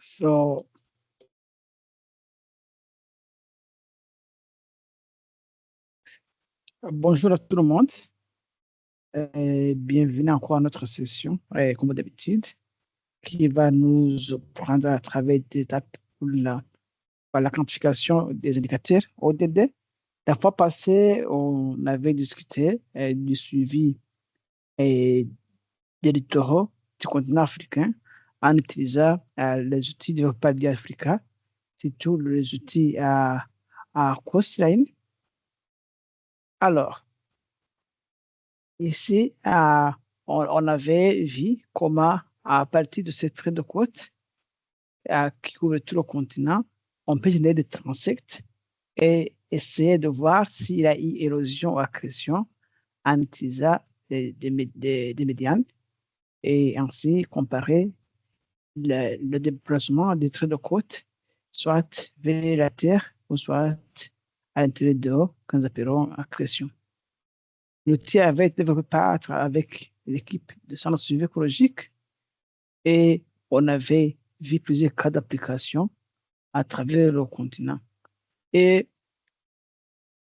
So, bonjour à tout le monde et bienvenue encore à notre session, comme d'habitude, qui va nous prendre à travers des étapes pour la quantification des indicateurs ODD. La fois passée, on avait discuté du suivi des littoraux du continent africain en utilisant les outils de Paddy Africa, surtout les outils à Coastline. Alors, ici, on avait vu comment, à partir de ces traits de côte qui couvrent tout le continent, on peut générer des transects et essayer de voir s'il y a eu érosion ou accrétion en utilisant des médianes et ainsi comparer le déplacement des traits de côte, soit vers la Terre ou soit à l'intérieur de l'eau, que nous appelons accrétion. L'outil avait été développé avec l'équipe de centre de suivi écologique et on avait vu plusieurs cas d'application à travers le continent. Et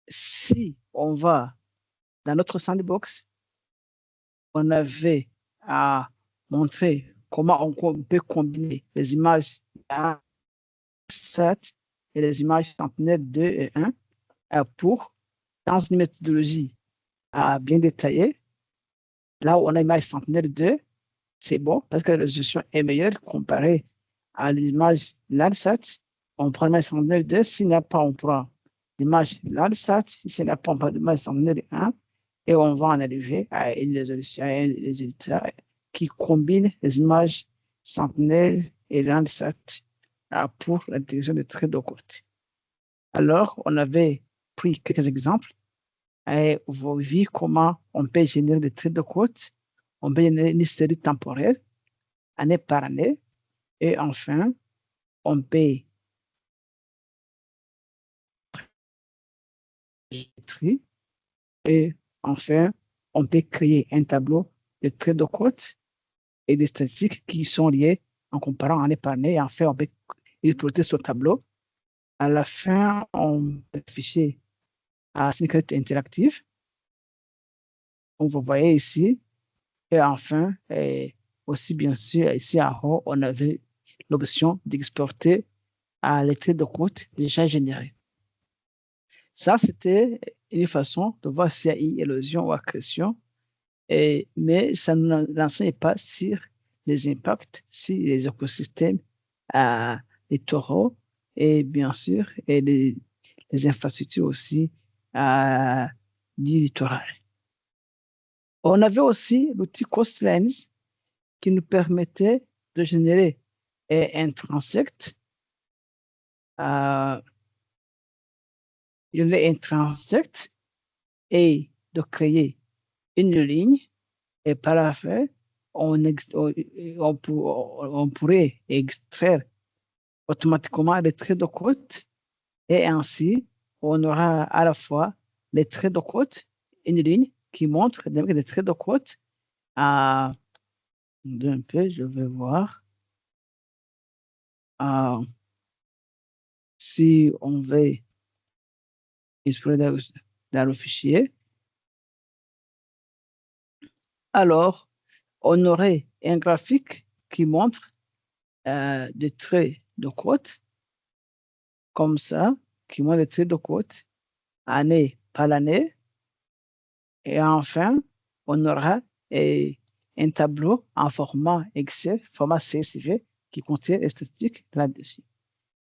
si on va dans notre sandbox, on avait à montrer comment on peut combiner les images 7 et les images Sentinelle 2 et 1 pour, dans une méthodologie bien détaillée, là où on a l'image Sentinelle 2, c'est bon parce que la résolution est meilleure comparée à l'image Landsat. On prend l'image Sentinelle 2, s'il n'y a pas, on prend l'image Landsat, s'il n'y a pas, on prend l'image Sentinelle 1 et on va en arriver à une résolution, à un résultat qui combine les images Sentinelle et Landsat pour la détection de traits de côte. Alors, on avait pris quelques exemples et vous voyez comment on peut générer des traits de côte. On peut générer une série temporelle, année par année. Et enfin, on peut et enfin, on peut créer un tableau de traits de côte et des statistiques qui sont liées en comparant année par année. Et enfin, on peut exploiter ce tableau. À la fin, on peut afficher à synchronité interactive. Comme vous voyez ici. Et enfin, aussi bien sûr, ici en haut, on avait l'option d'exporter les traits de côte déjà générés. Ça, c'était une façon de voir s'il y a eu érosion ou accrétion, mais ça ne l'enseigne pas sur les impacts sur les écosystèmes, les taureaux et bien sûr et les infrastructures aussi du littoral. On avait aussi l'outil Coastlines qui nous permettait de générer un transect, et de créer une ligne. Et par la fin, on pourrait extraire automatiquement les traits de côte et ainsi, on aura à la fois les traits de côte, une ligne qui montre des traits de côte. Un peu, je vais voir. Si on veut explorer dans le fichier, alors on aurait un graphique qui montre des traits de côte, comme ça, qui montre des traits de côte, année par année. Et enfin, on aura un tableau en format Excel, format CSV, qui contient les statistiques là-dessus.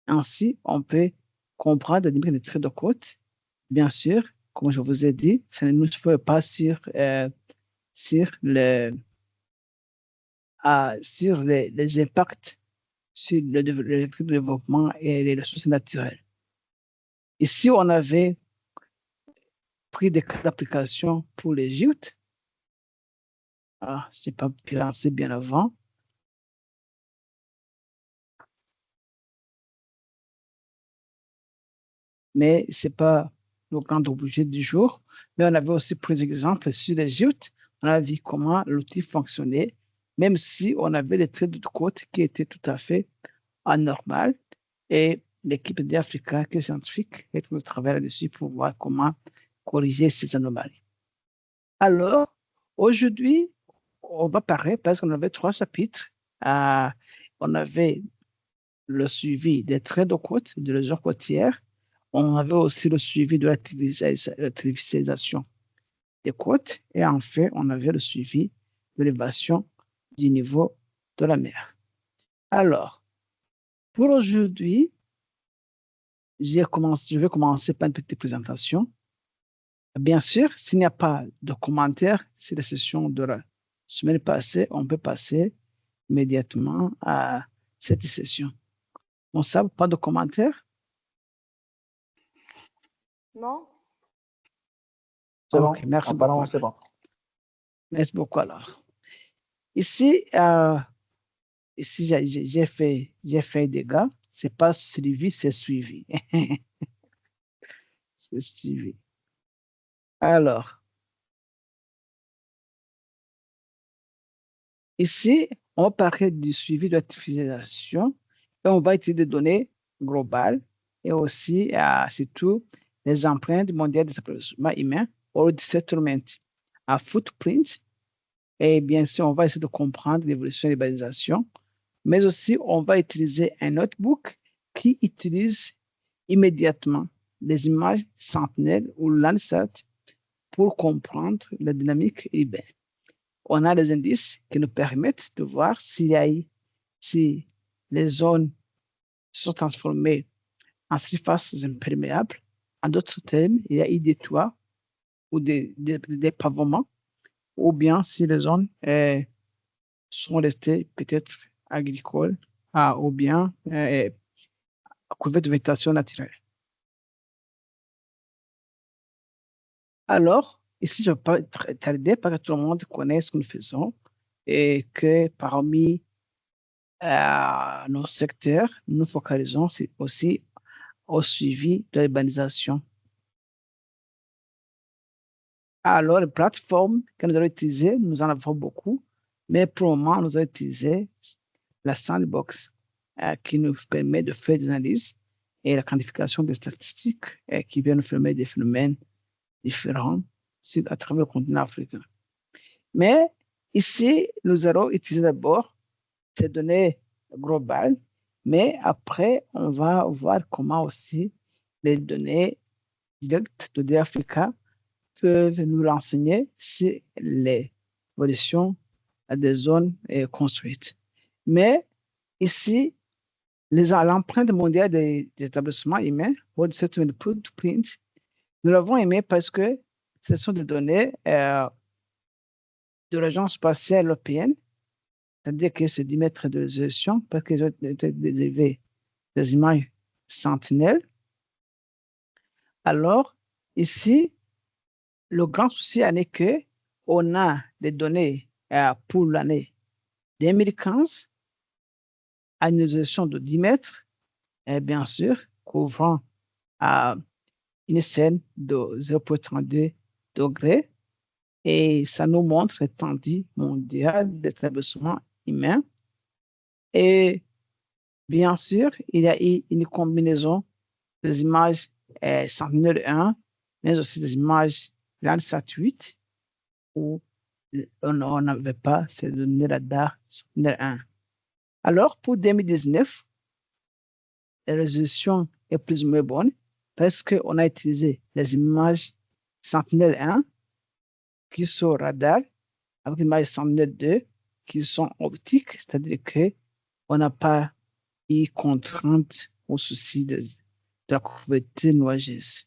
Ainsi, on peut comprendre le numérique des traits de côte. Bien sûr, comme je vous ai dit, ça ne nous fait pas sur les impacts sur le développement et les ressources naturelles. Ici, on avait pris des cas d'application pour l'Égypte. Je n'ai pas pu lancer bien avant. Mais ce n'est pas le grand objet du jour. Mais on avait aussi pris des exemples sur l'Égypte. On a vu comment l'outil fonctionnait, même si on avait des traits de côte qui étaient tout à fait anormal et l'équipe d'Africa qui est scientifique est en travail là-dessus pour voir comment corriger ces anomalies. Alors, aujourd'hui, on va parler parce qu'on avait 3 chapitres. On avait le suivi des traits de côte, de l'érosion côtière. On avait aussi le suivi de l'artificialisation des côtes. Et enfin, on avait le suivi de l'élévation du niveau de la mer. Alors, pour aujourd'hui, je vais commencer par une petite présentation. Bien sûr, s'il n'y a pas de commentaires sur la session de la semaine passée, on peut passer immédiatement à cette session. On sait pas de commentaires? Non? C'est Ok, bon. merci Apparemment, beaucoup. c'est bon. Merci beaucoup alors. Ici, ici j'ai fait des dégâts. C'est pas suivi, c'est suivi. C'est suivi. Alors, ici, on va parler du suivi de l'artificialisation et on va utiliser des données globales et aussi, surtout, les empreintes mondiales des établissements humains ou de settlement à footprint. Et bien sûr, on va essayer de comprendre l'évolution et l'urbanisation, mais aussi on va utiliser un notebook qui utilise immédiatement les images Sentinel ou Landsat pour comprendre la dynamique urbaine. On a des indices qui nous permettent de voir si les zones se sont transformées en surfaces imperméables. En d'autres termes, il y a eu des toits ou des pavements, ou bien si les zones sont restées peut-être agricoles ou bien couvertes de végétation naturelle. Alors, ici, je ne vais pas tarder parce que tout le monde connaît ce que nous faisons et que parmi nos secteurs, nous focalisons aussi au suivi de l'urbanisation. Alors, les plateformes que nous allons utiliser, nous en avons beaucoup, mais pour le moment, nous allons utiliser la sandbox qui nous permet de faire des analyses et la quantification des statistiques qui vient nous permettre des phénomènes différents à travers le continent africain. Mais ici, nous allons utiliser d'abord ces données globales, mais après, on va voir comment aussi les données directes de l'Afrique peuvent nous renseigner sur l'évolution des zones construites. Mais ici, l'empreinte mondiale des établissements humains, World Settlement Footprint, nous l'avons aimé parce que ce sont des données de l'Agence spatiale européenne, c'est-à-dire que c'est 10 mètres de résolution parce qu'ils ont été dérivés des images Sentinelle. Alors, ici, le grand souci est qu'on a des données pour l'année 2015 à une résolution de 10 mètres, et bien sûr, couvrant une scène de 0,32 degrés. Et ça nous montre l'étendue mondiale d'établissements humains. Et bien sûr, il y a une combinaison des images Sentinel-1, mais aussi des images Landsat 8, où on n'avait pas ces données radar Sentinel-1. Alors, pour 2019, la résolution est plus ou moins bonne parce qu'on a utilisé les images Sentinel-1 qui sont radar avec les images Sentinel-2 qui sont optiques, c'est-à-dire qu'on n'a pas eu contrainte au souci de la couverture nuageuse.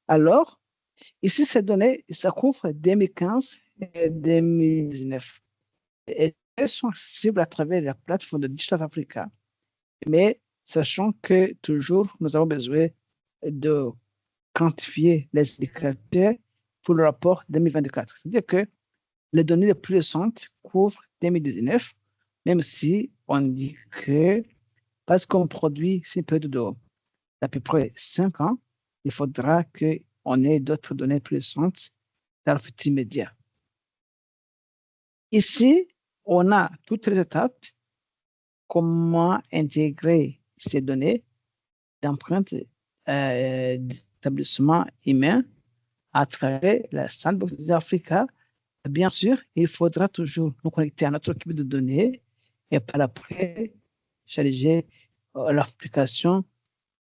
Alors, ici, ces données, ça couvre 2015 et 2019. Et elles sont accessibles à travers la plateforme de Digital Africa. Mais sachant que toujours, nous avons besoin de quantifier les indicateurs pour le rapport 2024. C'est-à-dire que les données les plus récentes couvrent 2019, même si on dit que parce qu'on produit ces périodes d'à peu près 5 ans, il faudra qu'on ait d'autres données plus récentes dans le futur immédiat. Ici, on a toutes les étapes comment intégrer ces données d'empreintes d'établissements humains à travers la Sandbox d'Africa. Bien sûr, il faudra toujours nous connecter à notre équipe de données et par après charger l'application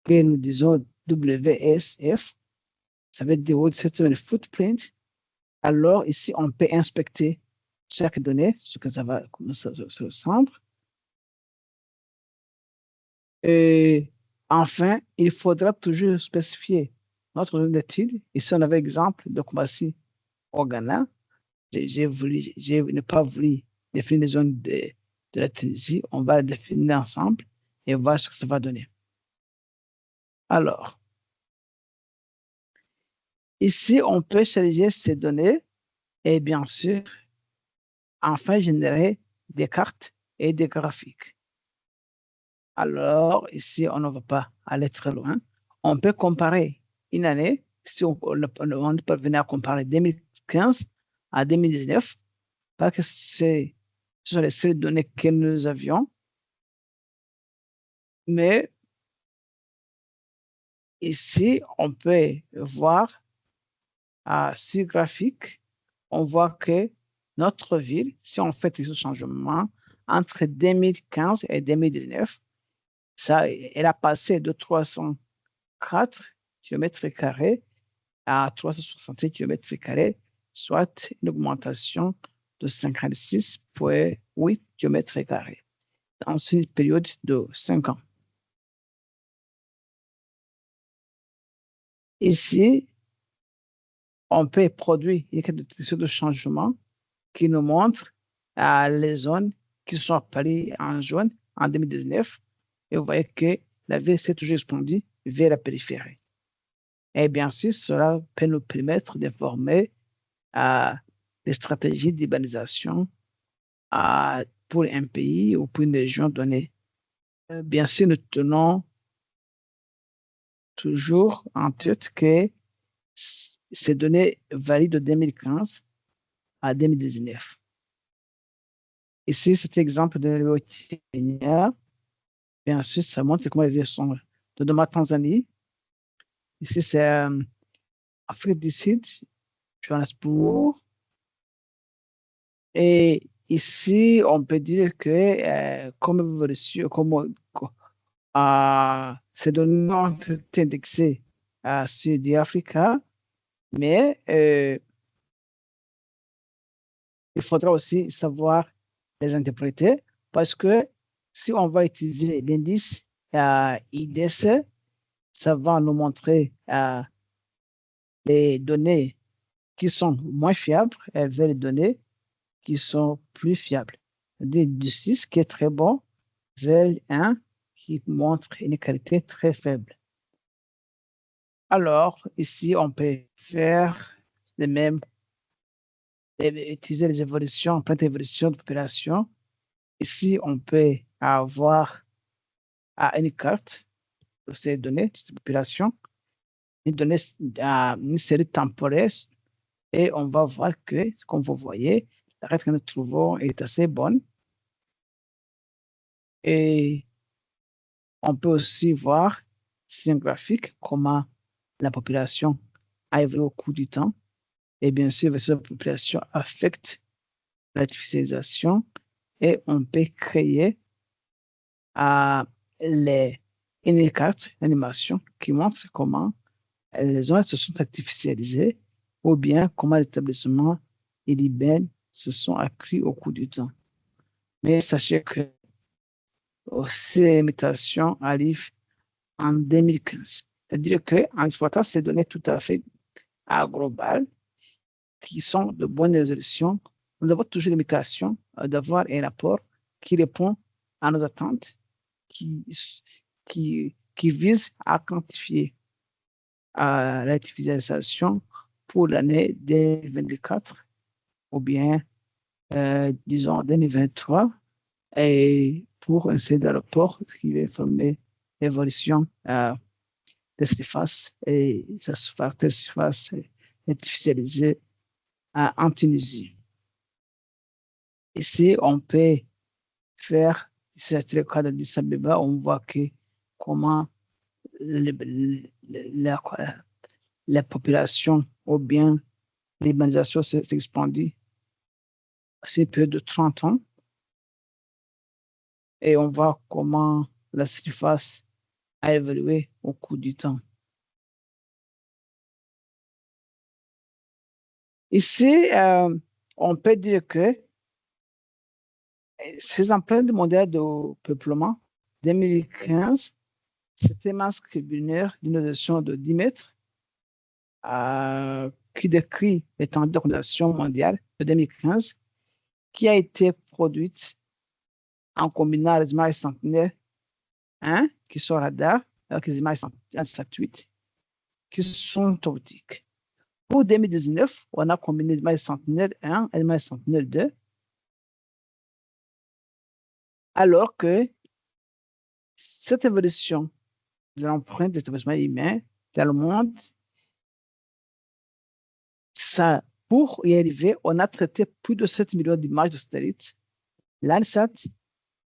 que nous disons WSF, ça veut dire World Settlement Footprint. Alors ici, on peut inspecter chaque donnée, ce que ça va, comment ça se ressemble. Et enfin, il faudra toujours spécifier notre zone d'étude. Ici, on avait l'exemple de Kumasi au Ghana. J'ai n'ai pas voulu définir les zones de la Tunisie. On va les définir ensemble et voir ce que ça va donner. Alors, ici, on peut charger ces données et bien sûr, enfin générer des cartes et des graphiques. Alors, ici, on ne va pas aller très loin. On peut comparer une année, si on peut venir comparer 2015 à 2019, parce que ce sont les seules données que nous avions. Mais ici, on peut voir sur graphique, on voit que notre ville, si on fait ce changement entre 2015 et 2019, elle a passé de 304 km² à 368 km², soit une augmentation de 56,8 km² dans une période de 5 ans. Ici, on peut produire une détection de changement qui nous montre les zones qui sont apparues en jaune en 2019. Et vous voyez que la ville s'est toujours expandue vers la périphérie. Et bien sûr, cela peut nous permettre d'informer des stratégies d'urbanisation pour un pays ou pour une région donnée. Bien sûr, nous tenons toujours en tête que ces données varient de 2015 à 2019. Ici, cet exemple de Kenya, bien sûr, ça montre comment les villes sont de ma Tanzanie. Ici, c'est Afrique du Sud, Johannesburg. Et ici, on peut dire que comme évolution, ces données ont été indexées sur du Africa, mais il faudra aussi savoir les interpréter parce que si on va utiliser l'indice IDC, ça va nous montrer les données qui sont moins fiables vers les données qui sont plus fiables. Du 6 qui est très bon vers 1 qui montre une qualité très faible. Alors, ici, on peut faire les mêmes, utiliser les évolutions, plein d'évolutions de population. Ici, on peut avoir une carte de ces données de population, une série temporaire, et on va voir que, comme vous voyez, la règle que nous trouvons est assez bonne. Et on peut aussi voir sur un graphique comment la population a évolué au cours du temps. Et bien sûr, cette population affecte l'artificialisation et on peut créer une carte d'animation qui montre comment les zones se sont artificialisées ou bien comment l'établissement et l'IBN se sont accrus au cours du temps. Mais sachez que ces limitations arrivent en 2015. C'est-à-dire qu'en exploitant ces données tout à fait globales, qui sont de bonne résolution, nous avons toujours l'imitation d'avoir un rapport qui répond à nos attentes, qui vise à quantifier l'artificialisation pour l'année 2024 ou bien, disons, 2023 et pour un seul rapport qui va informer l'évolution des surfaces et ça se fait des surfaces artificialisées en Tunisie. Ici, on peut faire c'est le cas d'Addis Abeba, on voit que comment la population ou bien l'urbanisation s'est expandue c'est plus de 30 ans et on voit comment la surface a évolué au cours du temps. Ici, on peut dire que ces empreintes mondiales de peuplement 2015, c'était masse binaire d'une résolution de 10 mètres qui décrit l'étendue de condensation mondiale de 2015 qui a été produite en combinant les images Sentinelle 1 qui sont radar avec les images Sentinelle-8 qui sont optiques. Pour 2019, on a combiné les images Sentinelle 1 et les images Sentinelle 2 alors que cette évolution de l'empreinte des développement humain dans le monde, ça, pour y arriver, on a traité plus de 7 millions d'images de satellites. Landsat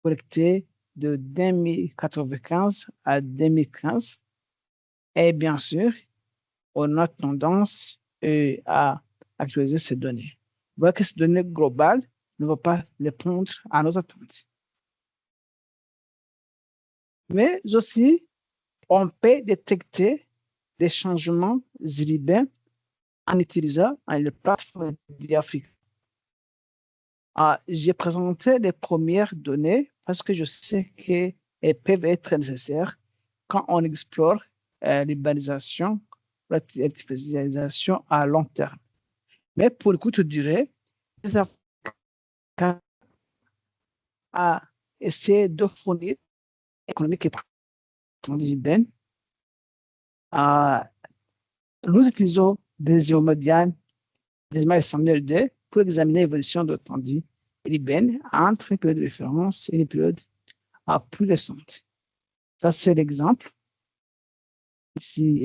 collecté de 2095 à 2015. Et bien sûr, on a tendance à actualiser ces données. Vous voyez que ces données globales ne vont pas répondre à nos attentes. Mais aussi, on peut détecter des changements urbains en utilisant les plateformes d'Afrique. J'ai présenté les premières données parce que je sais qu'elles peuvent être nécessaires quand on explore l'urbanisation, l'artificialisation à long terme. Mais pour le courte durée, les Africains a essayé de fournir économique et urbaine. Nous utilisons des géomodianes, des images Sentinelle 2 pour examiner l'évolution de l'étendue urbaine entre les périodes de référence et les périodes plus récentes. Ça, c'est l'exemple. Ici,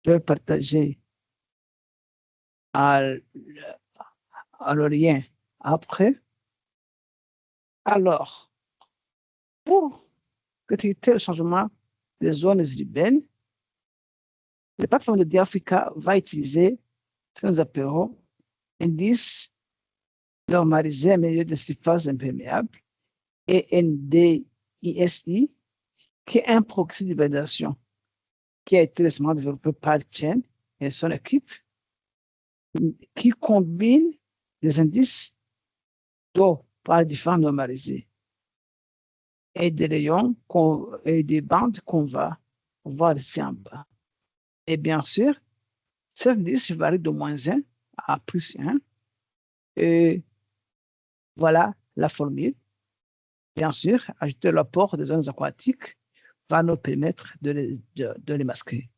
je vais partager le lien après. Alors, pour détecter le changement des zones urbaines, la plateforme de Diafrica va utiliser ce que nous appelons indice normalisé amélioré de surface imperméable et NDISI, qui est un proxy de validation qui a été récemment développé par Chen et son équipe, qui combine des indices d'eau par différents normalisés et des rayons et des bandes qu'on va voir ici en bas. Et bien sûr, cet indice varie de -1 à +1. Et voilà la formule. Bien sûr, ajouter l'apport des zones aquatiques va nous permettre de les masquer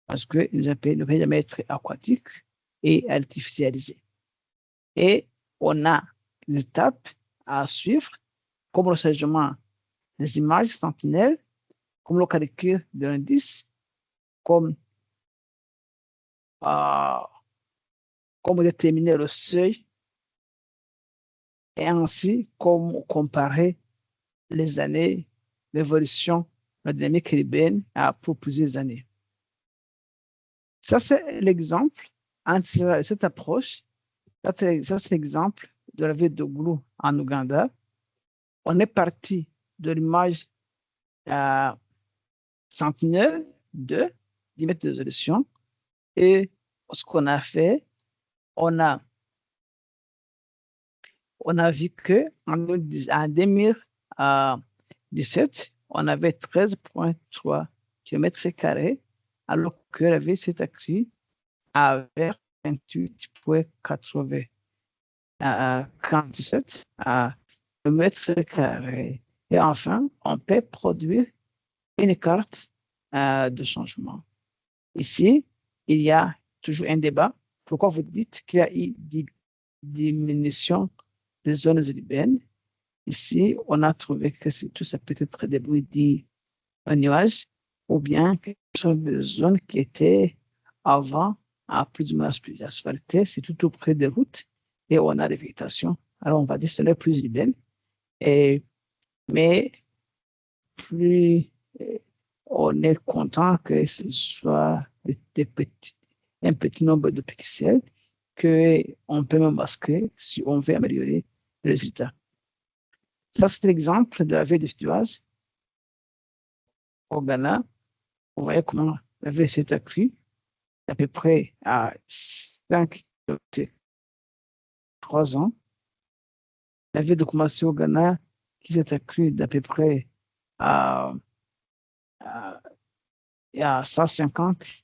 parce qu'ils ne peuvent jamais être aquatiques et artificialisés. Et on a des étapes à suivre, comme le chargement des images sentinelles, comme le calcul de l'indice, comme déterminer le seuil et ainsi comme comparer les années, l'évolution de la dynamique urbaine pour plusieurs années. Ça, c'est l'exemple entre cette approche. Ça, c'est l'exemple de la ville de Gulu en Ouganda. On est parti de l'image Sentinelle 2, 10 mètres de résolution. Et ce qu'on a fait, on a vu qu'en 2017, on avait 13,3 km², alors que la ville s'est accrue à 28,47 km². Et enfin, on peut produire une carte de changement. Ici, il y a toujours un débat. Pourquoi vous dites qu'il y a eu une diminution des zones urbaines? Ici, on a trouvé que tout ça peut être des bruits d'un nuage ou bien que ce sont des zones qui étaient avant plus ou moins asphaltées, c'est tout auprès des routes et on a des végétations. Alors, on va dire que c'est le plus urbain. Et mais plus on est content que ce soit un petit nombre de pixels qu'on peut même masquer si on veut améliorer le résultat. Ça, c'est l'exemple de la veille de Stuart au Ghana. Vous voyez comment la veille s'est accrue à peu près à 5, 3 ans. La veille de commencer au Ghana qui s'est accrue d'à peu près à, à 150, si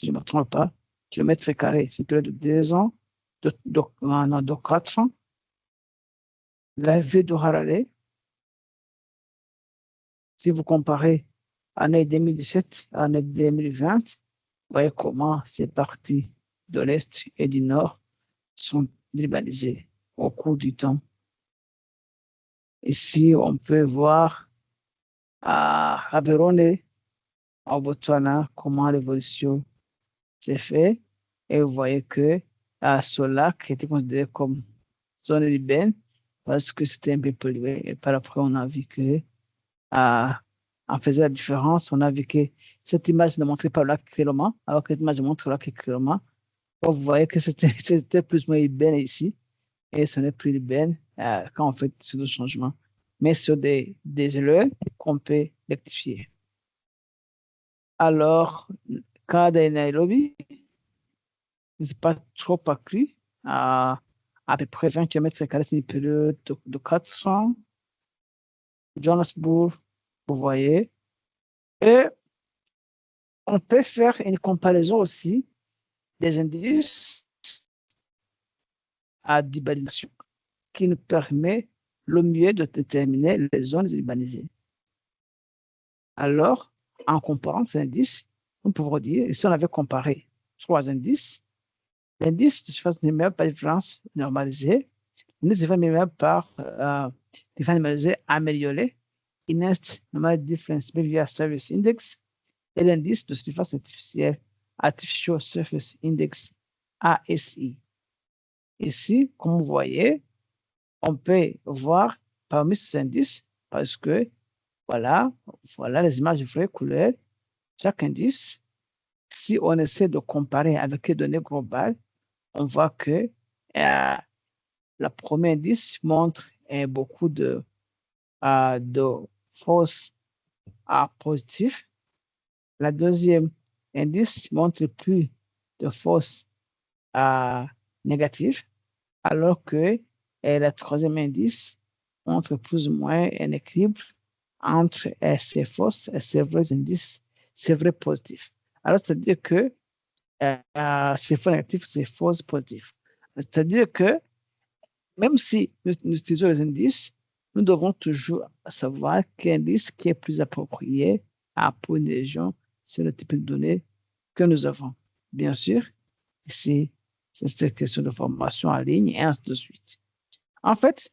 je ne me trompe pas, kilomètres carrés. C'est près de 2 ans, de 4 ans. La veille de Harare, si vous comparez année 2017 à année 2020, vous voyez comment ces parties de l'Est et du Nord sont rivalisées au cours du temps. Ici, on peut voir à Gaborone, au Botswana, comment l'évolution s'est faite. Et vous voyez que ce lac était considéré comme zone urbaine parce que c'était un peu pollué. Et par après, on a vu que en faisant la différence, on a vu que cette image ne montrait pas le lac clairement, alors que cette image montre le lac clairement. Donc, vous voyez que c'était plus ou moins urbain ici, et ce n'est plus urbain quand on fait ce changement. Mais sur des erreurs qu'on peut rectifier. Alors, cas de Nairobi, n'est pas trop accru, à peu près 20 km, c'est une période de 400. Johannesburg, vous voyez. Et on peut faire une comparaison aussi des indices à d'urbanisation qui nous permet le mieux de déterminer les zones urbanisées. Alors, en comparant ces indices, on pourrait dire, si on avait comparé 3 indices, l'indice de surface numérique par différence normalisée, l'indice de surface numérique par différence normalisée améliorée, Inest Normal Difference Behavior Service Index, et l'indice de surface artificielle Artificial Surface Index ASI. Ici, comme vous voyez, on peut voir parmi ces indices, parce que voilà les images de vraies couleurs, chaque indice, si on essaie de comparer avec les données globales, on voit que le premier indice montre beaucoup de fausses positifs. La deuxième indice montre plus de fausses négatives, alors que le troisième indice montre plus ou moins un équilibre entre ces fausses et ces vrais indices, ces vrais positifs. Alors, c'est-à-dire que ces faux négatifs, c'est fausses positifs. C'est-à-dire que même si nous utilisons les indices, nous devons toujours savoir quel indice qui est plus approprié pour une région, c'est le type de données que nous avons. Bien sûr, ici, c'est une question de formation en ligne et ainsi de suite. En fait,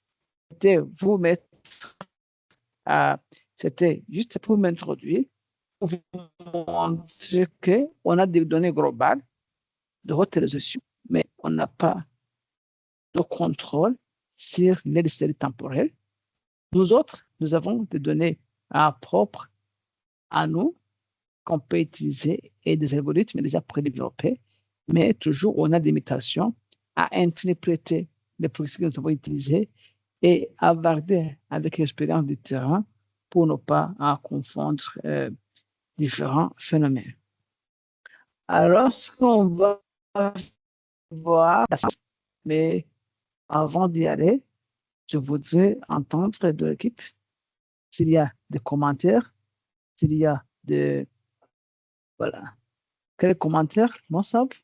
c'était juste pour m'introduire, pour vous montrer qu'on a des données globales de haute résolution, mais on n'a pas de contrôle sur les séries temporelles. Nous autres, nous avons des données propres à nous qu'on peut utiliser et des algorithmes déjà prédéveloppés, mais toujours on a des limitations à interpréter les processus que nous avons utilisés et à valider avec l'expérience du terrain pour ne pas confondre différents phénomènes. Alors, ce qu'on va voir, mais avant d'y aller, je voudrais entendre de l'équipe s'il y a des commentaires, s'il y a des... Voilà. Quels commentaires, mon sable?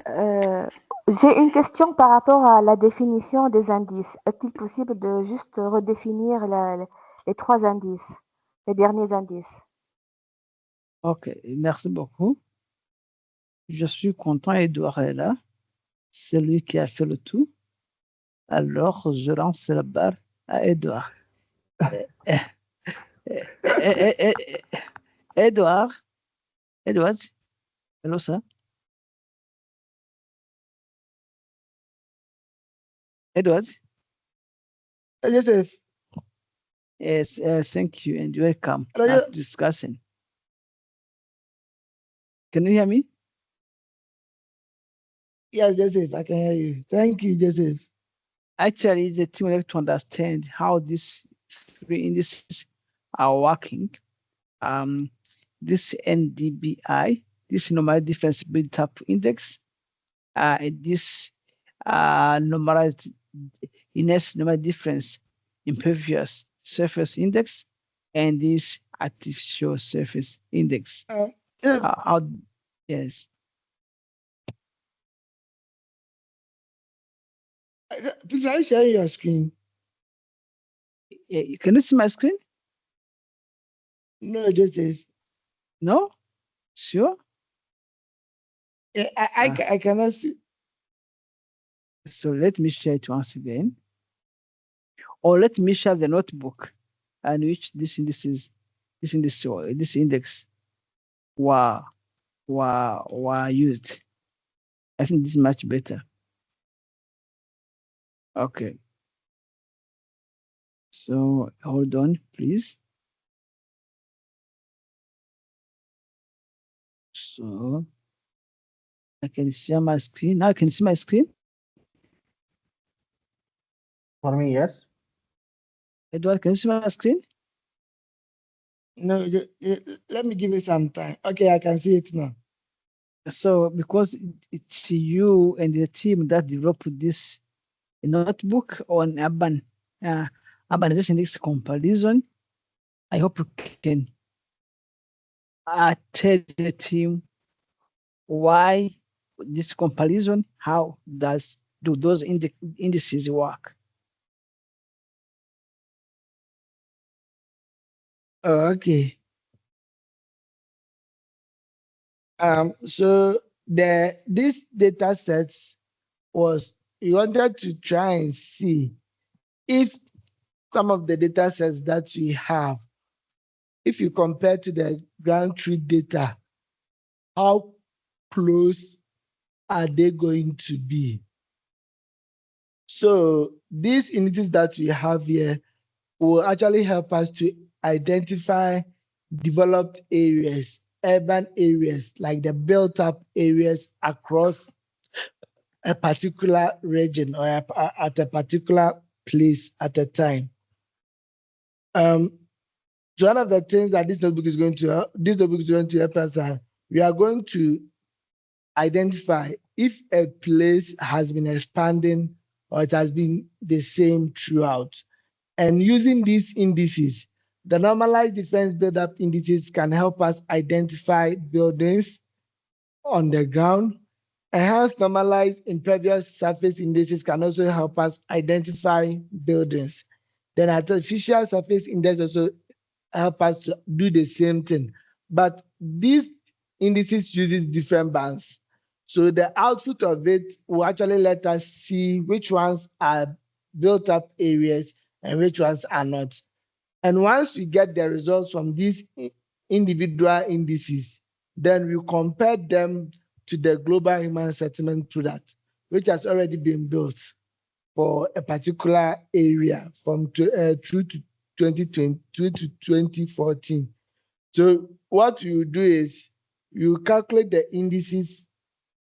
J'ai une question par rapport à la définition des indices. Est-il possible de juste redéfinir les 3 indices, les derniers indices? Ok, merci beaucoup. Je suis content, Edouard est là. C'est lui qui a fait le tout. Alors, je lance la barre à Edouard. Edouard, Edouard, hello ça? Edouard, Joseph, Yes, thank you and welcome Hello, to discussion. Can you hear me? yes, Joseph, I can hear you. Thank you, Joseph. Actually, the team would like to understand how these three indices are working. This NDBI, this normal difference built-up index, this normalized index normal difference impervious surface index, and this artificial surface index. Yes. Please, are you sharing your screen? Can you see my screen? No, Joseph. No? Sure? I cannot see. So let me share it once again. Or let me share the notebook and which this index were used. I think this is much better. Okay. So hold on, please. So I can share my screen. Now I can see my screen. For me, yes. Edward, can you see my screen? No, let me give it some time. Okay, I can see it now. So because it's you and the team that developed this notebook on urbanization index comparison, I hope you can tell the team why this comparison, how do those indices work? Oh, okay. So this data sets was, we wanted to try and see if some of the data sets that we have, if you compare to the ground truth data, how close are they going to be? So these indices that we have here will actually help us to identify developed areas, urban areas, like the built up areas across a particular region or at a particular place at a time. So one of the things that this notebook is going to help us are, we are going to identify if a place has been expanding or it has been the same throughout. And using these indices, the normalized difference build-up indices can help us identify buildings on the ground. Enhanced normalized impervious surface indices can also help us identify buildings. Then artificial surface index also help us to do the same thing. But these indices uses different bands. So the output of it will actually let us see which ones are built up areas and which ones are not. And once we get the results from these individual indices, then we compare them to the global human settlement product, which has already been built for a particular area from through to 2020 to 2014. So what you do is you calculate the indices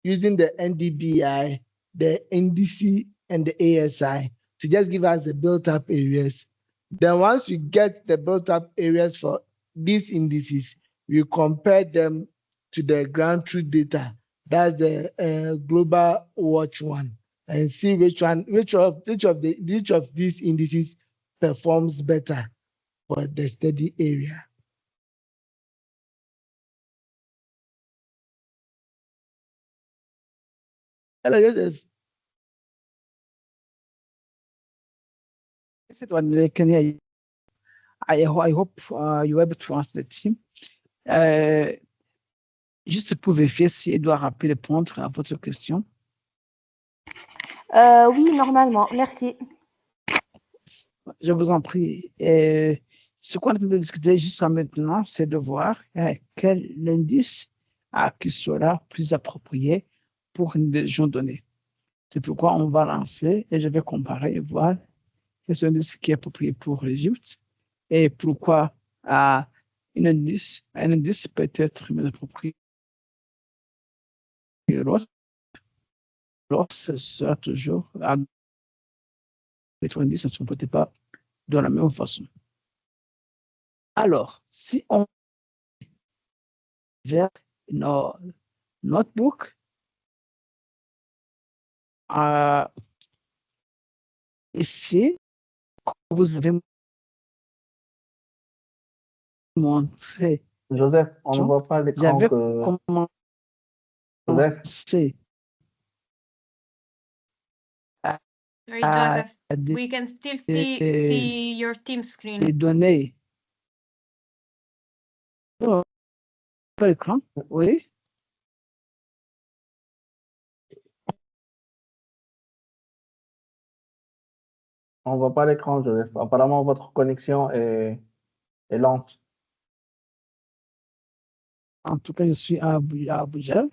using the NDBI, the NDC, and the ASI to just give us the built-up areas. Then once we get the built-up areas for these indices, we compare them to the ground truth data. That's the global watch one, and see which of these indices performs better for the study area. Hello, Joseph. They can hear you. I hope you were able to answer the team. Juste pour vérifier si Edouard a pu répondre à votre question. Oui, normalement. Merci. Je vous en prie. Ce qu'on a pu discuter jusqu'à maintenant, c'est de voir quel indice qui sera plus approprié pour une région donnée. C'est pourquoi on va lancer et je vais comparer et voir quel indice qui est approprié pour l'Égypte et pourquoi un indice peut être mieux approprié. Alors, ce sera toujours à 90, ne se peut pas de la même façon. Alors, si on vers nos notebooks, ici, vous avez montré, Joseph, on ne voit pas l'écran j'avais que... commencé Joseph, Sorry, Joseph. à We can still see your team les screen. données. Oh, pas l'écran, oui. on ne voit pas l'écran, Joseph. Apparemment, votre connexion est lente. En tout cas, je suis à Abuja.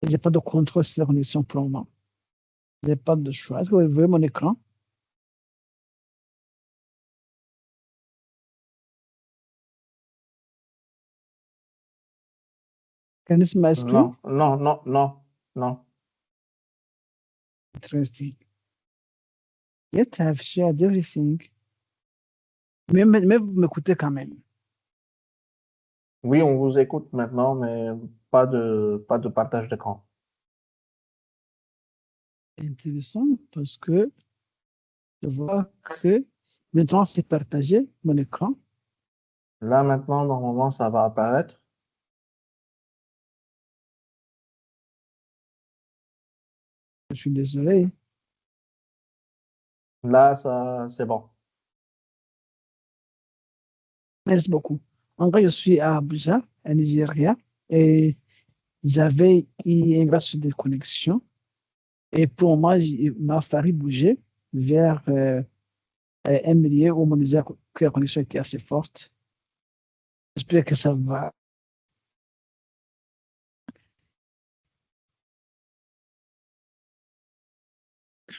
Je n'ai pas de contrôle sur la connexion pour le moment. Je n'ai pas de choix. Est-ce que vous voyez mon écran? Can you see my screen? Non. Interesting. Yet I've shared everything. Mais vous m'écoutez quand même. Oui, on vous écoute maintenant, mais pas de partage d'écran. Intéressant parce que je vois que maintenant c'est partagé mon écran. Là, maintenant, normalement, ça va apparaître. Je suis désolé. Là, ça, c'est bon. Merci beaucoup. En vrai, je suis à Abuja, à Nigeria, et j'avais une grosse déconnexion. Et pour moi, il m'a fallu bouger vers un milieu où on me disait que la connexion était assez forte. J'espère que ça va.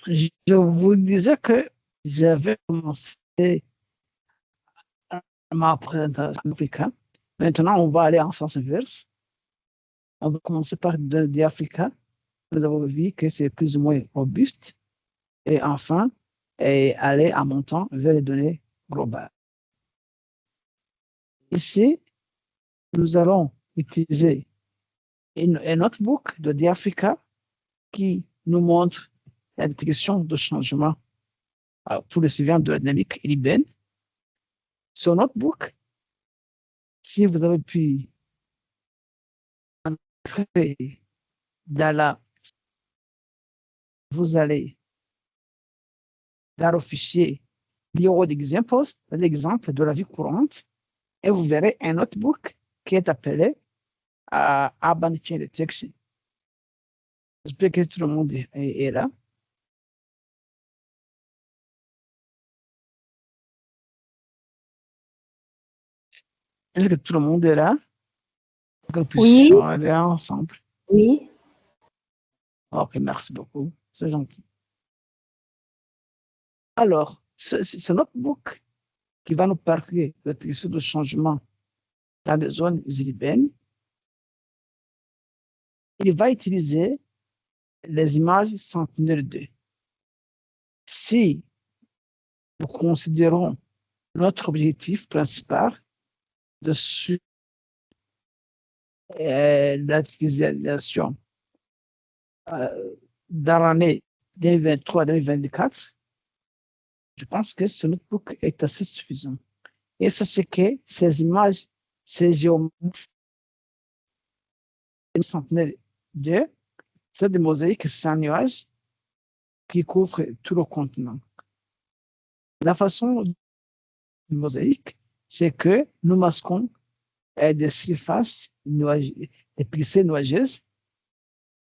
Je vous disais que j'avais commencé ma présentation africaine. Maintenant, on va aller en sens inverse. On va commencer par d'Africa. Nous avons vu que c'est plus ou moins robuste. Et enfin, aller en montant vers les données globales. Ici, nous allons utiliser un notebook de d'Africa qui nous montre la détection de changement pour le suivant de la dynamique IBM. Ce notebook, si vous avez pu entrer dans la, vous allez dans le fichier Bureau d'exemples, l'exemple de la vie courante, et vous verrez un notebook qui est appelé Urban Chain Detection. J'espère que tout le monde est là. Est-ce que tout le monde est là? Que nous puissions aller ensemble. Oui. Ok, merci beaucoup. C'est gentil. Alors, ce notebook qui va nous parler de la de changement dans des zones urbaines, il va utiliser les images Sentinel-2. Si nous considérons notre objectif principal de l'utilisation dans l'année 2023-2024, je pense que ce notebook est assez suffisant. Et c'est que ces images, ces géométries Sentinel-2, c'est des mosaïques sans nuages qui couvrent tout le continent. La façon de mosaïque, c'est que nous masquons des surfaces nuageuses, des pixels nuageuses,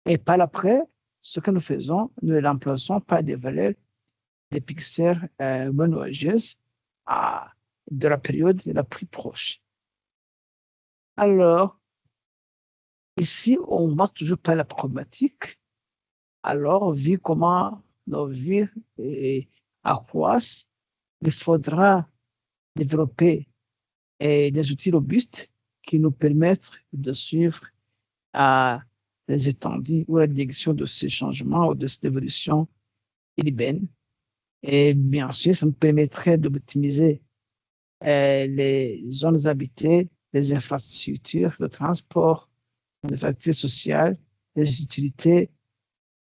et par après, ce que nous faisons, nous les remplaçons par des valeurs des pixels nuageuses de la période la plus proche. Alors, ici, on ne masse toujours pas la problématique. Alors, vu comment nos vies accroissent, il faudra développer des outils robustes qui nous permettent de suivre les étendues ou la direction de ces changements ou de cette évolution urbaine. Et bien sûr, ça nous permettrait d'optimiser les zones habitées, les infrastructures de transport, les infrastructures sociales, les utilités,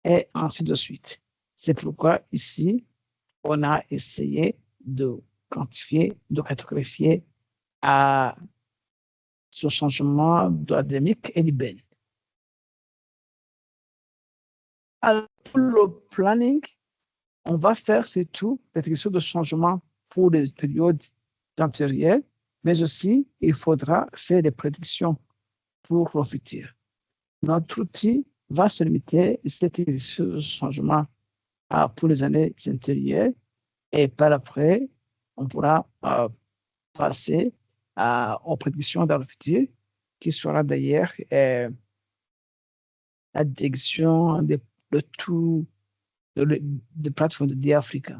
et ainsi de suite. C'est pourquoi ici, on a essayé de quantifier, de cartographier ce changement de la dynamique urbaine. Alors, pour le planning, on va faire surtout les prédictions de changement pour les périodes antérieures, mais aussi il faudra faire des prédictions pour le futur. Notre outil va se limiter à cette prédiction de changement pour les années antérieures et par après, on pourra passer aux prédictions dans le futur, qui sera d'ailleurs la direction de tout de plateformes de Africa.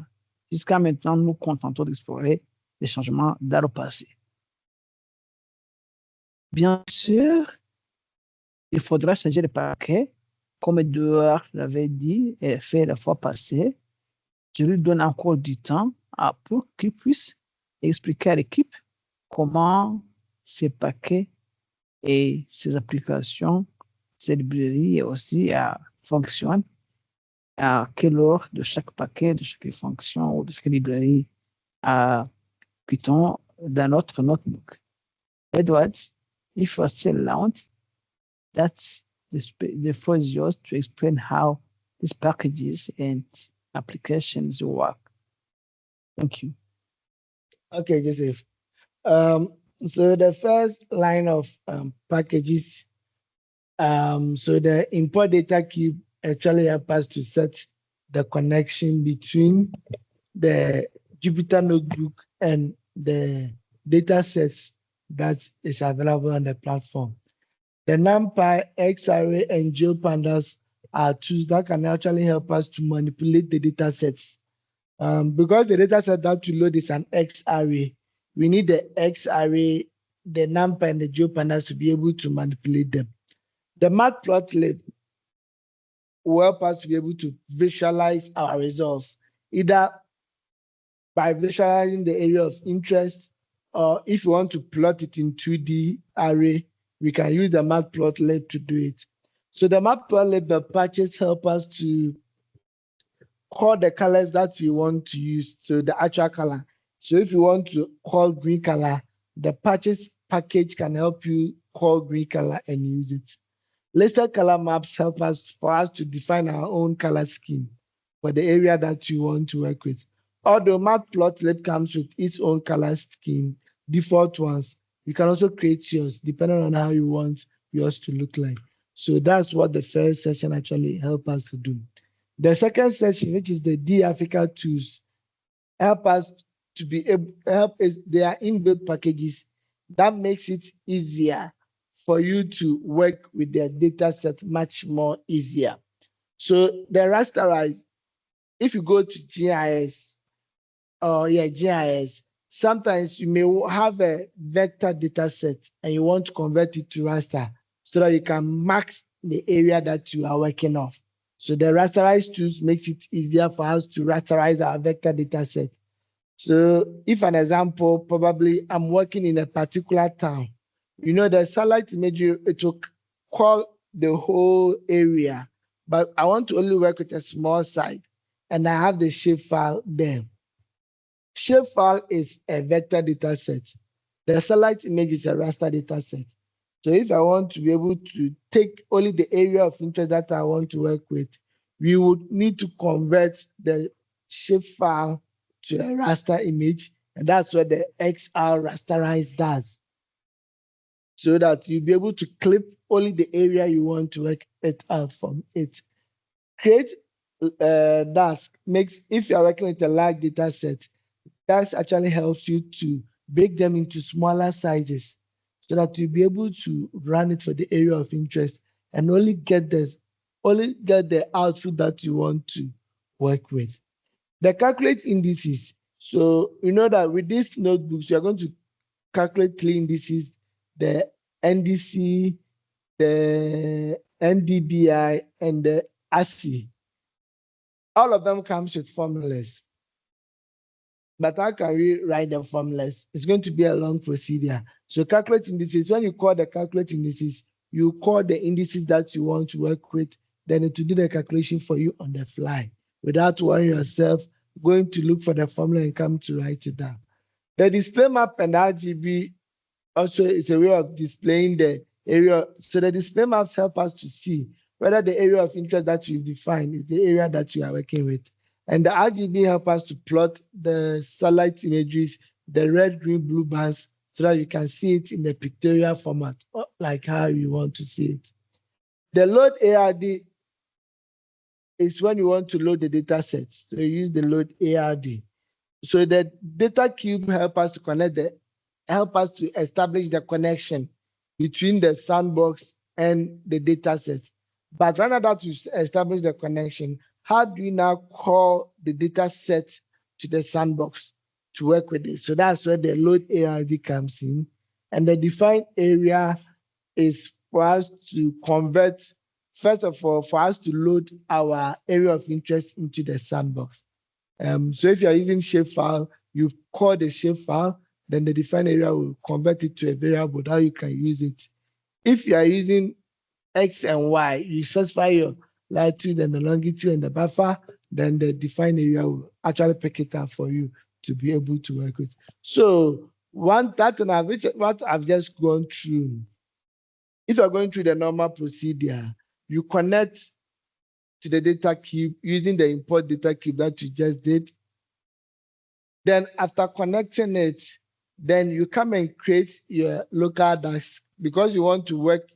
Jusqu'à maintenant, nous nous contentons d'explorer les changements dans le passé. Bien sûr, il faudra changer le paquet, comme Edouard l'avait dit et fait la fois passée. Je lui donne encore du temps pour qu'il puisse expliquer à l'équipe comment ces paquets et ces applications, ces librairies aussi fonctionnent, à quelle heure de chaque paquet, de chaque fonction ou de chaque librairie Python dans notre notebook. Edward, if you're still around, that's the floor is yours to explain how these packages and applications work. Thank you. Okay, Joseph. So the first line of packages, so the import data cube actually helps us to set the connection between the Jupyter Notebook and the data sets that is available on the platform. The NumPy, XArray, and GeoPandas are tools that can actually help us to manipulate the data sets. Because the data set that we load is an XArray, we need the XArray, the NumPy, and the GeoPandas to be able to manipulate them. The Matplotlib will help us to be able to visualize our results, either by visualizing the area of interest, or if you want to plot it in 2D array, we can use the Matplotlib to do it. So the Matplotlib, the patches help us to call the colors that you want to use, so the actual color. So if you want to call green color, the patches package can help you call green color and use it. Listed color maps help us to define our own color scheme for the area that you want to work with. Although Matplotlib comes with its own color scheme, default ones, you can also create yours depending on how you want yours to look like. So that's what the first session actually helped us to do. The second session, which is the Africa tools, help us to be able they are inbuilt packages that makes it easier for you to work with their data set much more easier. So the rasterize, if you go to GIS, GIS, sometimes you may have a vector data set and you want to convert it to raster so that you can mark the area that you are working off. So the rasterize tools makes it easier for us to rasterize our vector data set. So if an example, probably I'm working in a particular town, you know, the satellite imagery, it will call the whole area, but I want to only work with a small site and I have the shapefile there. Shapefile is a vector data set. The satellite image is a raster data set. So if I want to be able to take only the area of interest that I want to work with, we would need to convert the shapefile to a raster image, and that's what the XR rasterize does. So that you'll be able to clip only the area you want to work it out from it. Create Dask makes, if you're working with a large data set, Dask actually helps you to break them into smaller sizes so that you'll be able to run it for the area of interest and only get the output that you want to work with. The calculate indices So you know that with these notebooks, you're going to calculate 3 indices, the NDC, the NDBI, and the ASCII. All of them comes with formulas. But how can we write the formulas? It's going to be a long procedure. So calculate indices, when you call the calculate indices, you call the indices that you want to work with, then it will do the calculation for you on the fly without worrying yourself going to look for the formula and come to write it down. The display map and RGB also is a way of displaying the area. So the display maps help us to see whether the area of interest that you've defined is the area that you are working with. And the RGB help us to plot the satellite images, the red, green, blue bands, so that you can see it in the pictorial format, like how you want to see it. The load ARD is when you want to load the data sets. So you use the load ARD. So the data cube help us to establish the connection between the sandbox and the data set. But rather than to establish the connection, how do we now call the data set to the sandbox to work with it? So that's where the load ARD comes in. And the defined area is for us to convert, first of all, for us to load our area of interest into the sandbox. So if you are using shapefile, you call the shapefile, then the defined area will convert it to a variable that you can use it. If you are using X and Y, you specify your latitude and the longitude and the buffer, then the defined area will actually pick it up for you to be able to work with. So what I've just gone through, if you're going through the normal procedure, you connect to the data cube using the import data cube that you just did. Then after connecting it, then you come and create your local DAX because you want to work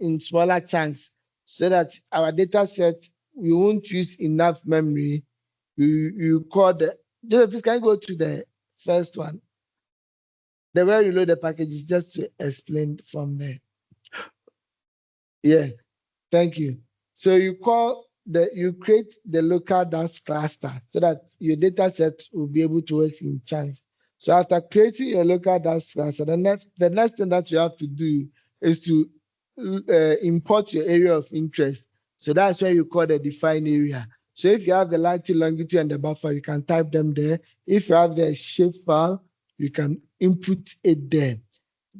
in smaller chunks so that our data set, we won't use enough memory. You call the, Joseph, can you go to the first one? The way you load the packages, just to explain from there. Yeah, thank you. So you create the local DAX cluster so that your data set will be able to work in chunks. So after creating your local DAX cluster, the next thing that you have to do is to import your area of interest. So that's why you call the defined area. So if you have the latitude, longitude, and the buffer, you can type them there. If you have the shapefile, you can input it there.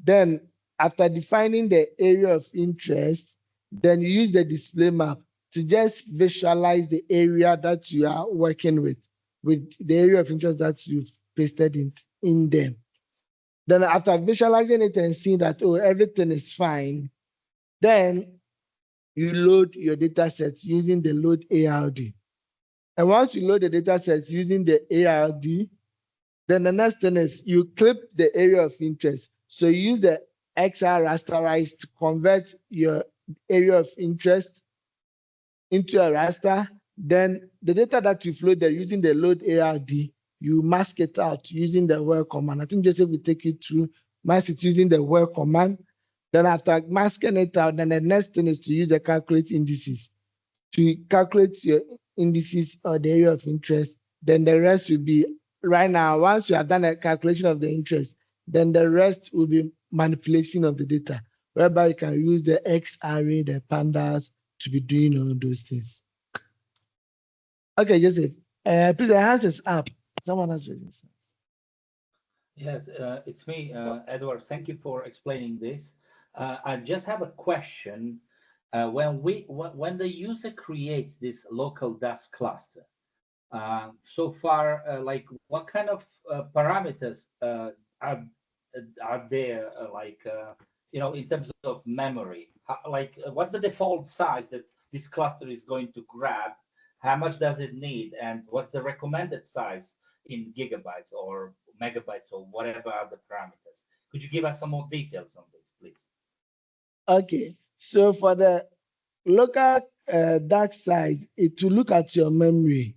Then after defining the area of interest, then you use the display map to just visualize the area that you are working with the area of interest that you've pasted in there. Then after visualizing it and seeing that, oh, everything is fine, then you load your data sets using the load ARD. And once you load the data sets using the ARD, then the next thing is you clip the area of interest. So you use the XR rasterize to convert your area of interest into a raster. Then the data that you've loaded using the load ARD, you mask it out using the where command. I think Joseph will take you through mask it using the where command. Then after masking it out, then the next thing is to use the calculate indices to calculate your indices or the area of interest. Then the rest will be right now. Once you have done a calculation of the interest, then the rest will be manipulation of the data, whereby you can use the X array, the pandas to be doing all those things. Okay, Joseph, please, the hands is up. Someone has raised his hands. Yes, it's me, Edward. Thank you for explaining this. I just have a question. When the user creates this local DAS cluster, so far, like what kind of parameters are there, in terms of memory? What's the default size that this cluster is going to grab? How much does it need? And what's the recommended size in gigabytes or megabytes or whatever other parameters? Could you give us some more details on this, please? Okay, so for the local dark size, it will look at your memory.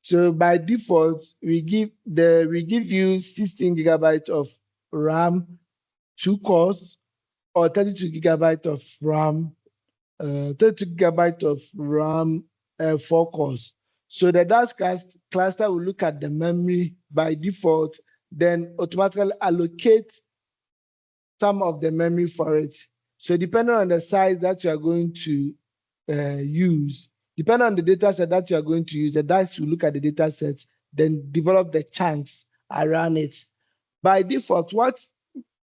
So by default, we give you 16 gigabytes of RAM, 2 cores, or 32 gigabytes of RAM, 32 gigabytes of RAM, 4 cores. So the DAS cluster will look at the memory by default, then automatically allocate some of the memory for it. So depending on the size that you are going to use, depending on the data set that you are going to use, the DAS will look at the data set, then develop the chunks around it. By default,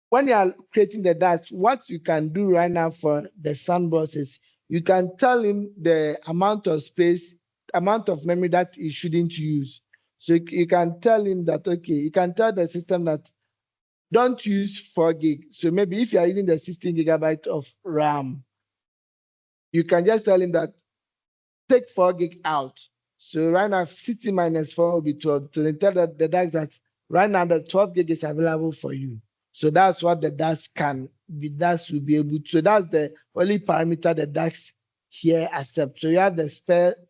when you are creating the DAS, what you can do right now for the sandbox is you can tell him the amount of space, amount of memory that he shouldn't use. So you can tell him that, okay, you can tell the system that don't use 4 gig. So maybe if you are using the 16 gigabyte of RAM, you can just tell him that take 4 gig out. So right now, 60 minus 4 will be 12. So they tell the DAS that right now the 12 gig is available for you. So that's what the DAS can be. DAS will be able to. So that's the only parameter the DAS here accept. So you have the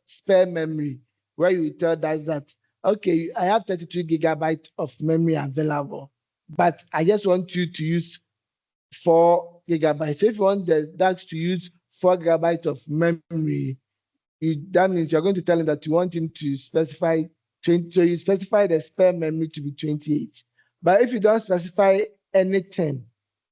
spare memory where you tell DAS that, okay, I have 32 gigabyte of memory available, but I just want you to use 4 gigabytes. So if you want the DAS to use 4 gigabytes of memory, that means you're going to tell him that you want him to specify 20. So you specify the spare memory to be 28. But if you don't specify anything,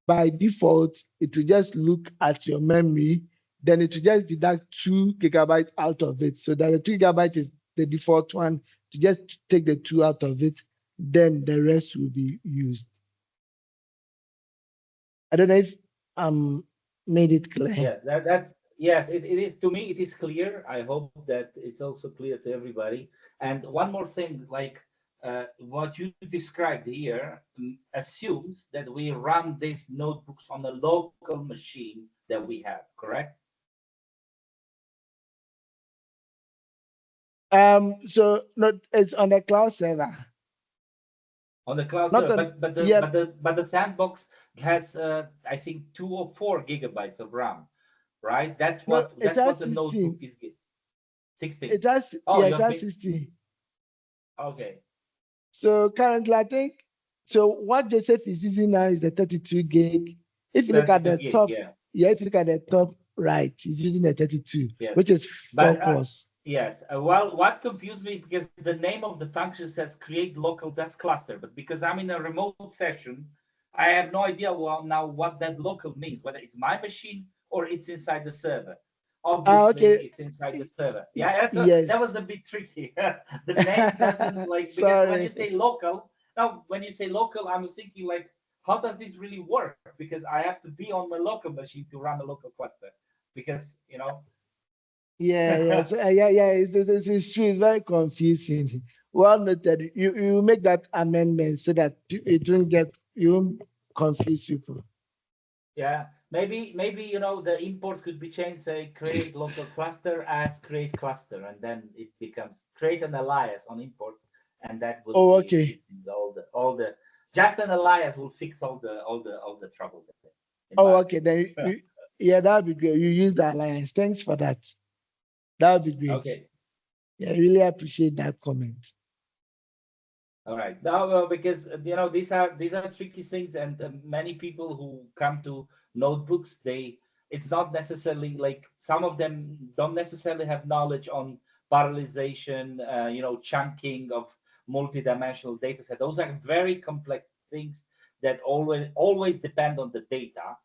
by default, it will just look at your memory, then it will just deduct 2 gigabytes out of it. So that the 2 gigabytes is the default one, to just take the 2 out of it, then the rest will be used. I don't know if made it clear. Yeah, that's yes, it is, to me it is clear. I hope that it's also clear to everybody. And one more thing, like what you described here assumes that we run these notebooks on a local machine that we have, correct? So no, it's on the cloud server. On the cloud Not server, on- but yeah. the sandbox has I think 2 or 4 gigabytes of RAM, right? That's No, what it that's has what the 16. notebook is getting. 16. It has, Oh, yeah, you it have has 60. Okay. So currently, I think, so what Joseph is using now is the 32 gig. If you look at the 32 gig, top, yeah. if you look at the top right, he's using the 32, Yes. which is 4 But, cores. Yes. Well, what confused me, because the name of the function says create local DAS cluster, but because I'm in a remote session, I have no idea now what that local means, whether it's my machine or it's inside the server. Obviously, Okay. it's inside the server. Yeah, Yes. that was a bit tricky. The name doesn't like, because when Sorry. you say local, now when you say local, I'm thinking like, how does this really work? Because I have to be on my local machine to run a local cluster. Because Yeah, it's true. It's very confusing. Well noted. You make that amendment so that it won't you won't confuse people. Yeah, maybe the import could be changed, say create local cluster as create cluster, and then it becomes create an alias on import, and that will Oh, be okay. fixing all the just an alias will fix all the trouble. Oh, okay. Then yeah, that would be great. You use the alliance. Thanks for that. That would be great. Okay. Yeah, I really appreciate that comment. All right. Now, because these are tricky things, and many people who come to notebooks, it's not necessarily like some of them don't necessarily have knowledge on parallelization, chunking of multidimensional data set. Those are very complex things that always depend on the data.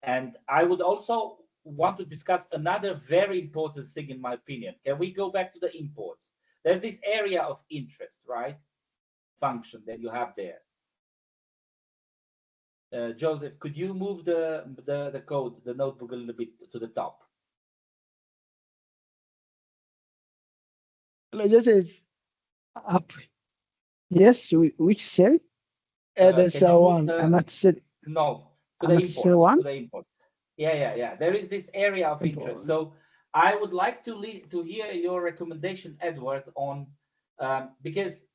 And I would also want to discuss another very important thing, in my opinion. Can we go back to the imports? There's this area of interest, right? Function that you have there. Joseph, could you move the code, the notebook, a little bit to the top? Hello, Joseph. Up. Yes, which cell? The cell one. I'm not cell. No, to I'm the not imports. cell one. To the import. Yeah. There is this area of interest. So I would like to hear your recommendation, Edward, on because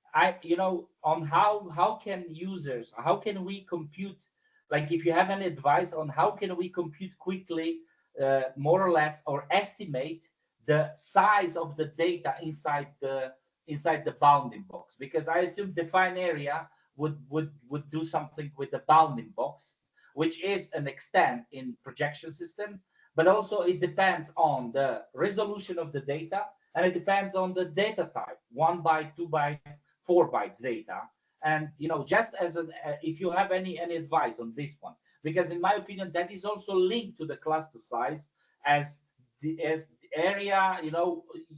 on how can users, how can we compute, like if you have any advice on how can we compute quickly, more or less, or estimate the size of the data inside the bounding box, because I assume define area would do something with the bounding box, which is an extent in projection system, but also it depends on the resolution of the data and it depends on the data type, 1 byte, 2 byte, 4 bytes data. And just as if you have any advice on this one, because in my opinion, that is also linked to the cluster size, as the area,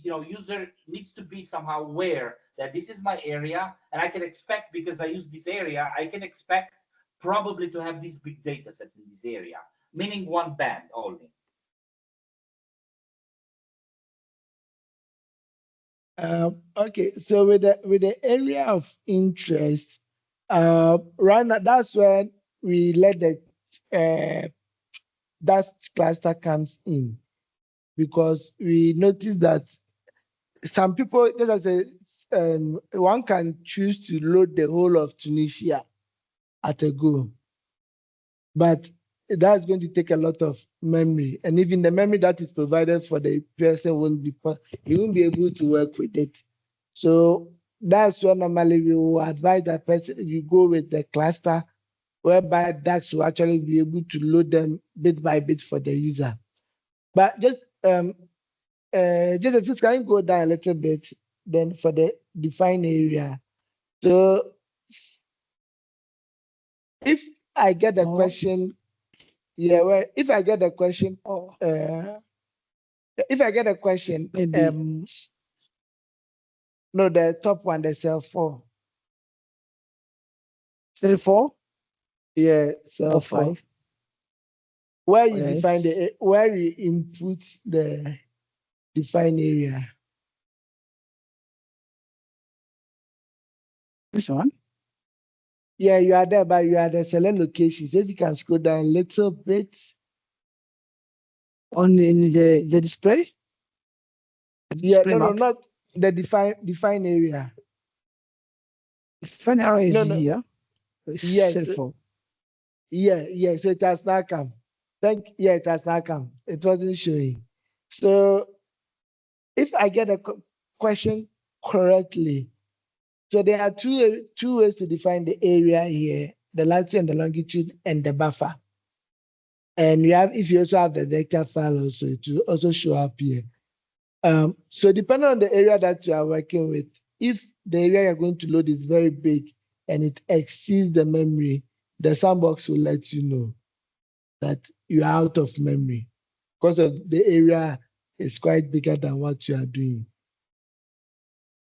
user needs to be somehow aware that this is my area, and I can expect, because I use this area, I can expect probably to have these big data sets in this area, meaning one band only. Okay, so with the area of interest, right now that's when we let the that cluster comes in, because we notice that some people, just as one can choose to load the whole of Tunisia at a go, but that's going to take a lot of memory, and even the memory that is provided for the person he won't be able to work with it. So that's why normally we will advise that person you go with the cluster, whereby DAX will actually be able to load them bit by bit for the user. But just if can you go down a little bit, then for the defined area. So if I get a question, if I get a question, if I get a question, Maybe. no, the top one, the cell 4. Cell 4? Yeah, cell Or 4. 5? Where you Yes. define where you input the defined area. This one? Yeah, you are there, but you are the select location. So if you can scroll down a little bit. On the display? The Yeah, display no, map? not the defined area. Define area is No, no. here. Yes. Cell 4. Yeah. So it has not come. It has not come. It wasn't showing. So if I get a question correctly, so there are two ways to define the area here: the latitude and the longitude, and the buffer. And if you also have the vector file also, it will also show up here. So depending on the area that you are working with, if the area you're going to load is very big and it exceeds the memory, the sandbox will let you know that you are out of memory because of the area is quite bigger than what you are doing.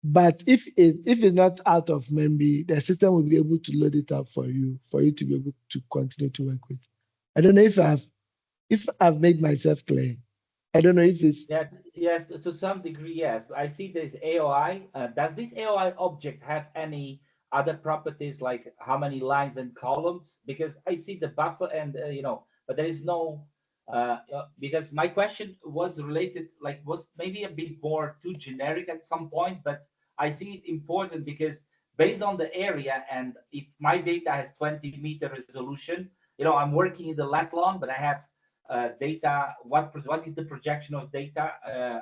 But if it's not out of memory, the system will be able to load it up for you to be able to continue to work with. I don't know if I've made myself clear. I don't know if it's... Yes, to some degree, yes. I see this AOI. Does this AOI object have any other properties, like how many lines and columns? Because I see the buffer and, but there is no, because my question was related, was maybe a bit more too generic at some point, but I see it important because based on the area, and if my data has 20-meter resolution, I'm working in the lat long, but I have data, what is the projection of data?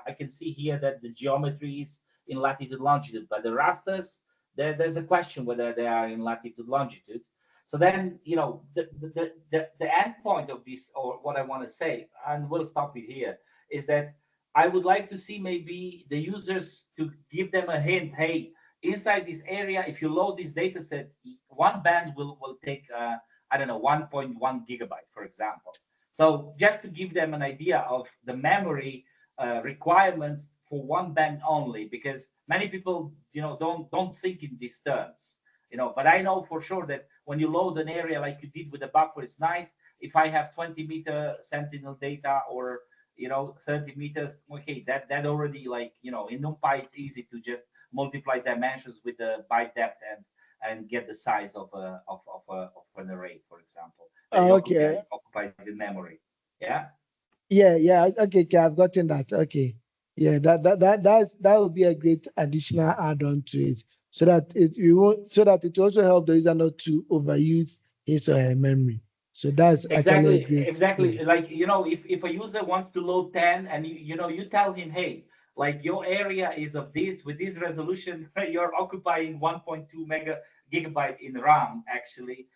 I can see here that the geometry is in latitude longitude, but the rasters, there's a question whether they are in latitude longitude. So then, the end point of this, or what I want to say, and we'll stop it here, is that I would like to see maybe the users to give them a hint. Hey, inside this area, if you load this data set, one band will take, I don't know, 1.1 gigabyte, for example. So just to give them an idea of the memory requirements for one band only, because many people, don't think in these terms, But I know for sure that when you load an area like you did with the buffer, it's nice. If I have 20-meter Sentinel data or 30 meters, okay, that already in NumPy it's easy to just multiply dimensions with the byte depth and get the size of an array, for example. Okay. Occupies in memory. Yeah. Yeah. Okay. I've gotten that. Okay. Yeah. That would be a great additional add-on to it, so that it also helps the user not to overuse his or her memory. So that's exactly great. exactly like if a user wants to load 10 and you tell him, hey, like your area is of this with this resolution, you're occupying 1.2 gigabyte in RAM actually,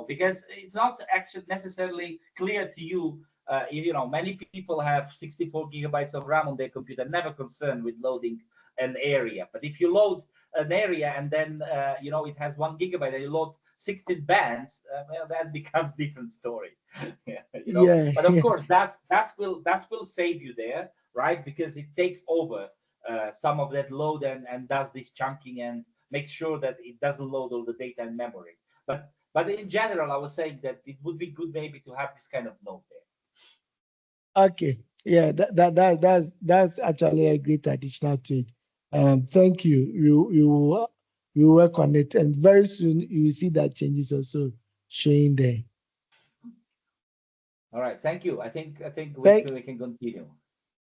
because it's not actually necessarily clear to you you know, many people have 64 gigabytes of RAM on their computer, never concerned with loading an area. But if you load an area and then you know, it has 1 gigabyte and you load 16 bands, well, that becomes different story. Yeah, you know. Yeah, But of yeah. course, that will save you there, right? Because it takes over some of that load and does this chunking and makes sure that it doesn't load all the data in memory. But in general, I was saying that it would be good maybe to have this kind of node there. Okay. Yeah, that's actually a great additional to it. Thank you. You work on it, and very soon you will see that changes also showing there. All right, thank you. I think we can continue.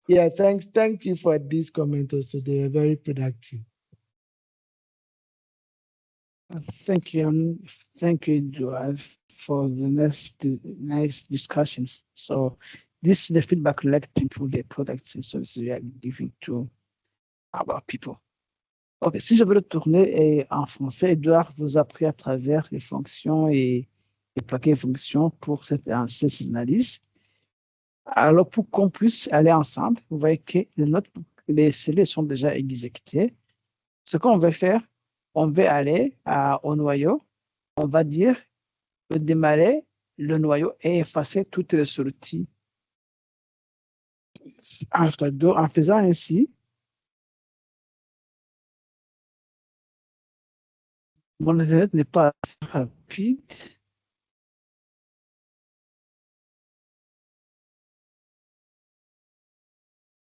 Yeah, thank you for these comments also. They were very productive. Thank you, Joel, for the nice discussions. So this is the feedback we like to improve the products and services we are giving to our people. Ok, si je veux le tourner en français, Edouard vous a pris à travers les fonctions et les paquets de fonctions pour cette analyse. Alors, pour qu'on puisse aller ensemble, vous voyez que les scellés sont déjà exécutés. Ce qu'on va faire, on va aller au noyau, on va dire démarrer le noyau et effacer toutes les sorties. En faisant ainsi, mon internet n'est pas assez rapide.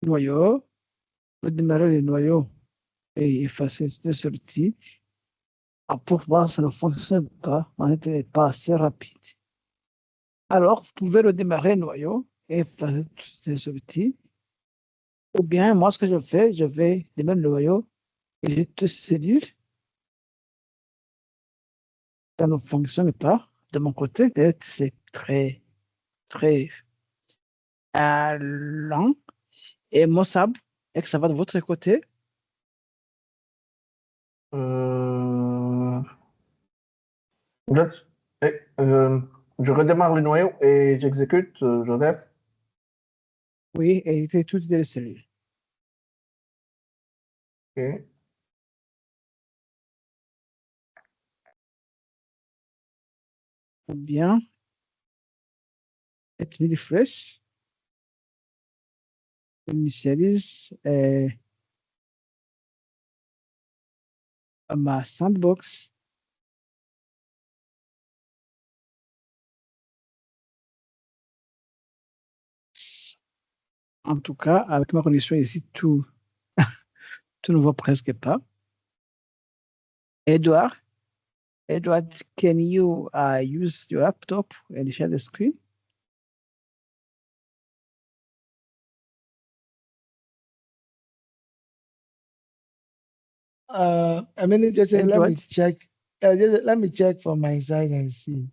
Noyau, démarrer le noyau et effacer toutes les sorties. Pour voir si ça ne fonctionne pas, mon internet n'est pas assez rapide. Alors, vous pouvez redémarrer le noyau et effacer toutes les sorties. Ou bien, moi, ce que je fais, je vais démarrer le noyau et j'ai toutes ces cellules. Ça ne fonctionne pas de mon côté. C'est très, très lent. Et Mossab, est-ce que ça va de votre côté? Je redémarre le noyau et j'exécute, Joseph. Oui, et il fait toutes les cellules. Ok. Ou bien, let me refresh. Initialise ma sandbox. En tout cas, avec ma condition ici, tout ne va presque pas. Edward, can you use your laptop and share the screen? A minute, just let me check. Let me check from my side and see.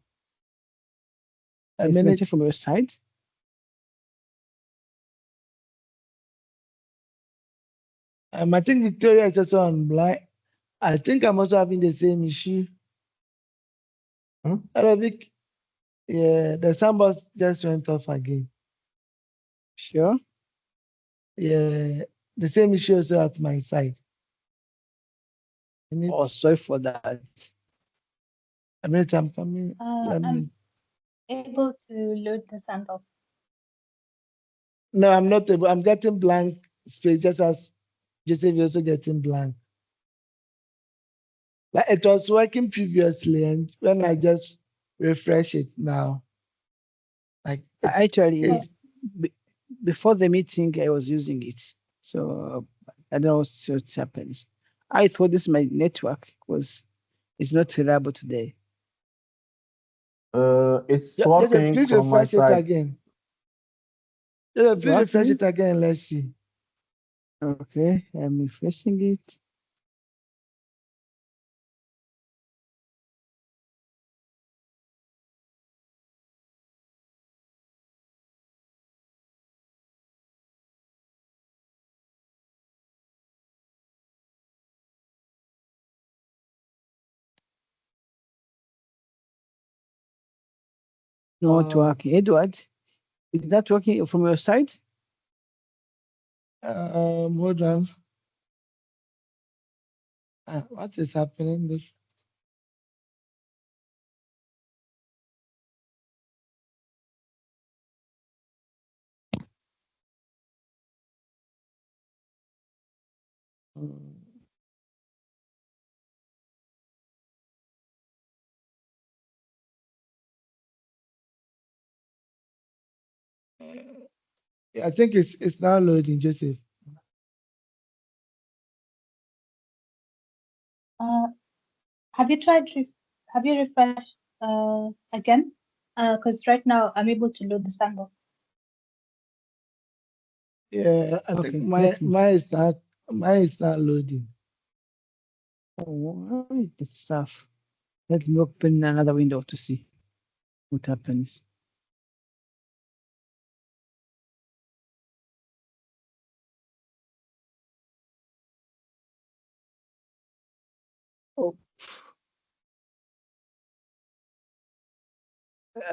A minute. Check from your side. I think Victoria is also online. I think I'm also having the same issue. Hello, Vic. Yeah, the sandbox just went off again. Sure. Yeah, the same issue also at my side. Oh, sorry for that. A minute, I'm coming. I'm able to load the sandbox. No, I'm not able. I'm getting blank space, just as Joseph is also getting blank. Like it was working previously, and when I just refresh it now, like actually, before the meeting, I was using it, so I don't know what happens. I thought this my network it's not reliable today. It's working please from my refresh it side. again. Please refresh it again. Let's see. Okay, I'm refreshing it. Not working. Edward, Is that working from your side? Hold on. What is happening? This. I think it's now loading, Joseph. Have you refreshed again? Because right now I'm able to load the sandbox. Yeah, I Okay, think let me- mine is not loading. Oh, where is the stuff? Let me open another window to see what happens. Oh.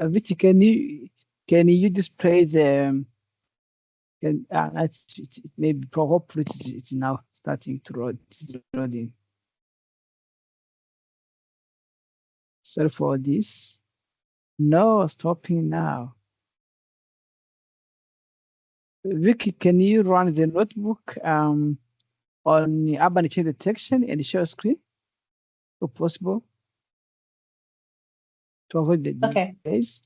Vicky, can you display the it maybe hopefully it's now starting to load. It's loading. Sorry for this. No, stopping now. Vicky, can you run the notebook on the urban change detection and share screen if possible to avoid the Okay. delays?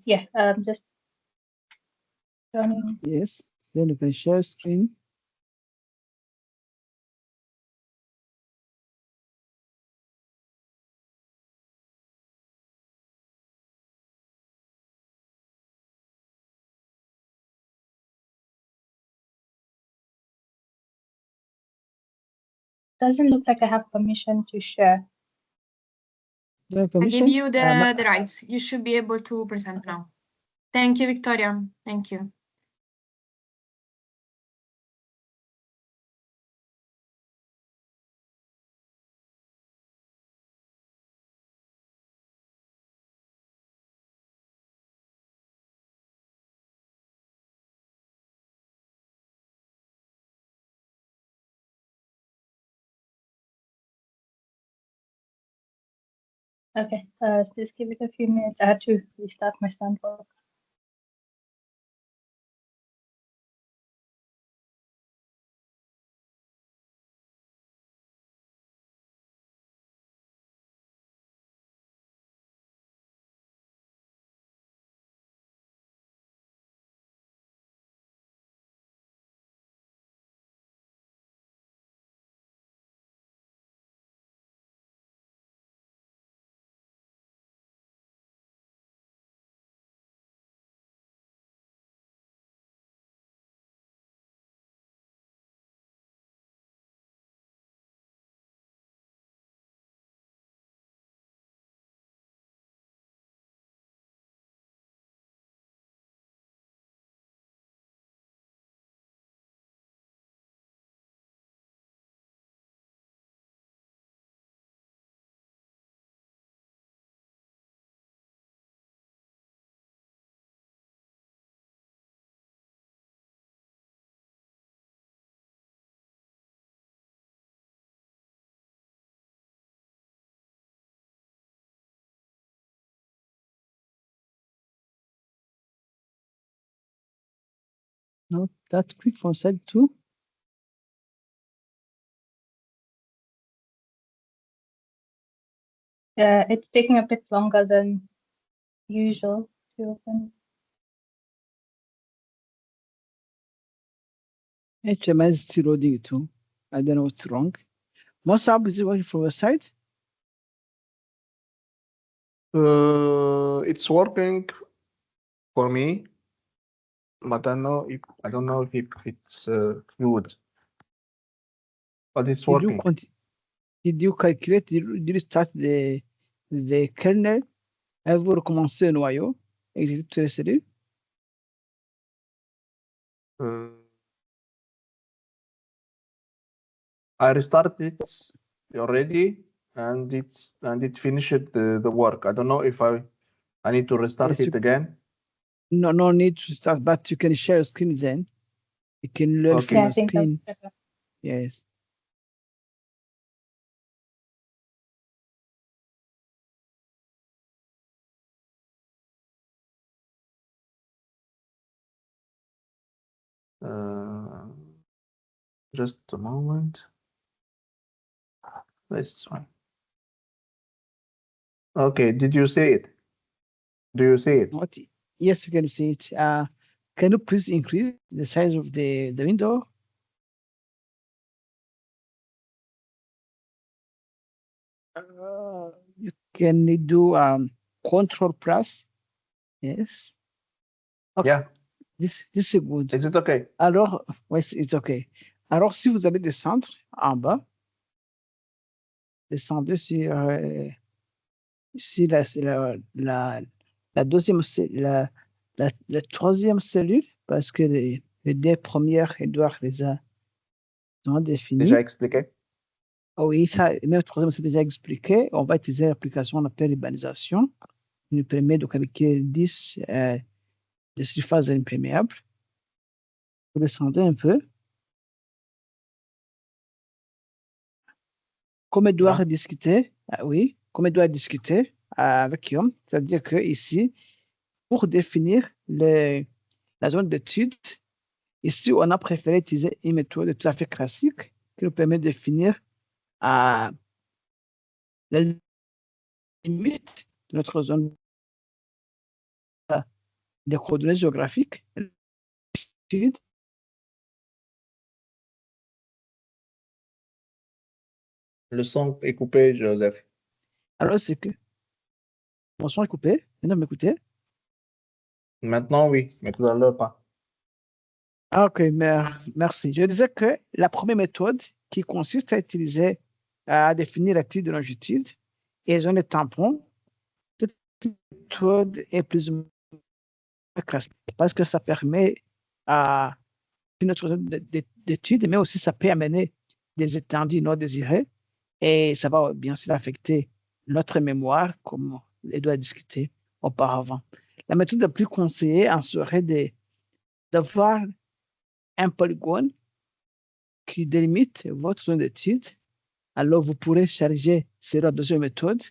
Yeah, just joining. Yes, then you can share screen. Doesn't look like I have permission to share. Do you have I permission? give you the rights. You should be able to present now. Thank you, Victoria. Thank you. Okay, just give it a few minutes. I had to restart my sandbox. Not that quick for side 2. It's taking a bit longer than usual to open. HMI is still loading too. I don't know what's wrong. Mossab, is it working from your side? It's working for me, but I don't know if it's good. But it's working. Did you calculate? Did you start the kernel? Avez-vous recommencé le noyau? Exécuter les cellules? I restarted it already, and it finished the work. I don't know if I need to restart Yes, it again. no need to start, but you can share your screen then. You can learn Okay. from Yeah, I your think that's screen. better. Yes. Just a moment. Let's try. Okay, did you see it? Do you see it? What? Yes, you can see it. Can you please increase the size of the window? You can do Control plus. Yes. Okay. Yeah. This is good. Is it okay? Alors, oui, c'est OK. Alors, si vous allez descendre en bas, descendez sur ici, la deuxième, la troisième cellule, parce que les deux premières, Edouard les a définies. Déjà expliqué? Oui, ça, même le troisième, c'est déjà expliqué. On va utiliser l'application qu'on appelle l'urbanisation, qui nous permet de calculer 10 de surfaces imperméables. Vous descendez un peu. Comme Edouard a discuté, oui, comme Edouard a discuté avec Guillaume, c'est-à-dire que ici, pour définir la zone d'étude, ici, on a préféré utiliser une méthode tout à fait classique qui nous permet de définir la limite de notre zone des coordonnées géographiques. Le son est coupé, Joseph. Alors, c'est que mon son est coupé. Maintenant, m'écoutez? Maintenant, oui, mais tout à l'heure, pas. Ah, OK, merci. Je disais que la première méthode qui consiste à utiliser, à définir la type de longitude et zone de tampon, cette méthode est plus ou moins classique parce que ça permet à notre zone d'étude, mais aussi ça peut amener des étendues non désirées et ça va bien sûr affecter notre mémoire, comme Edouard a discuté auparavant. La méthode la plus conseillée en serait d'avoir un polygone qui délimite votre zone d'étude. Alors, vous pourrez charger cette deuxième méthode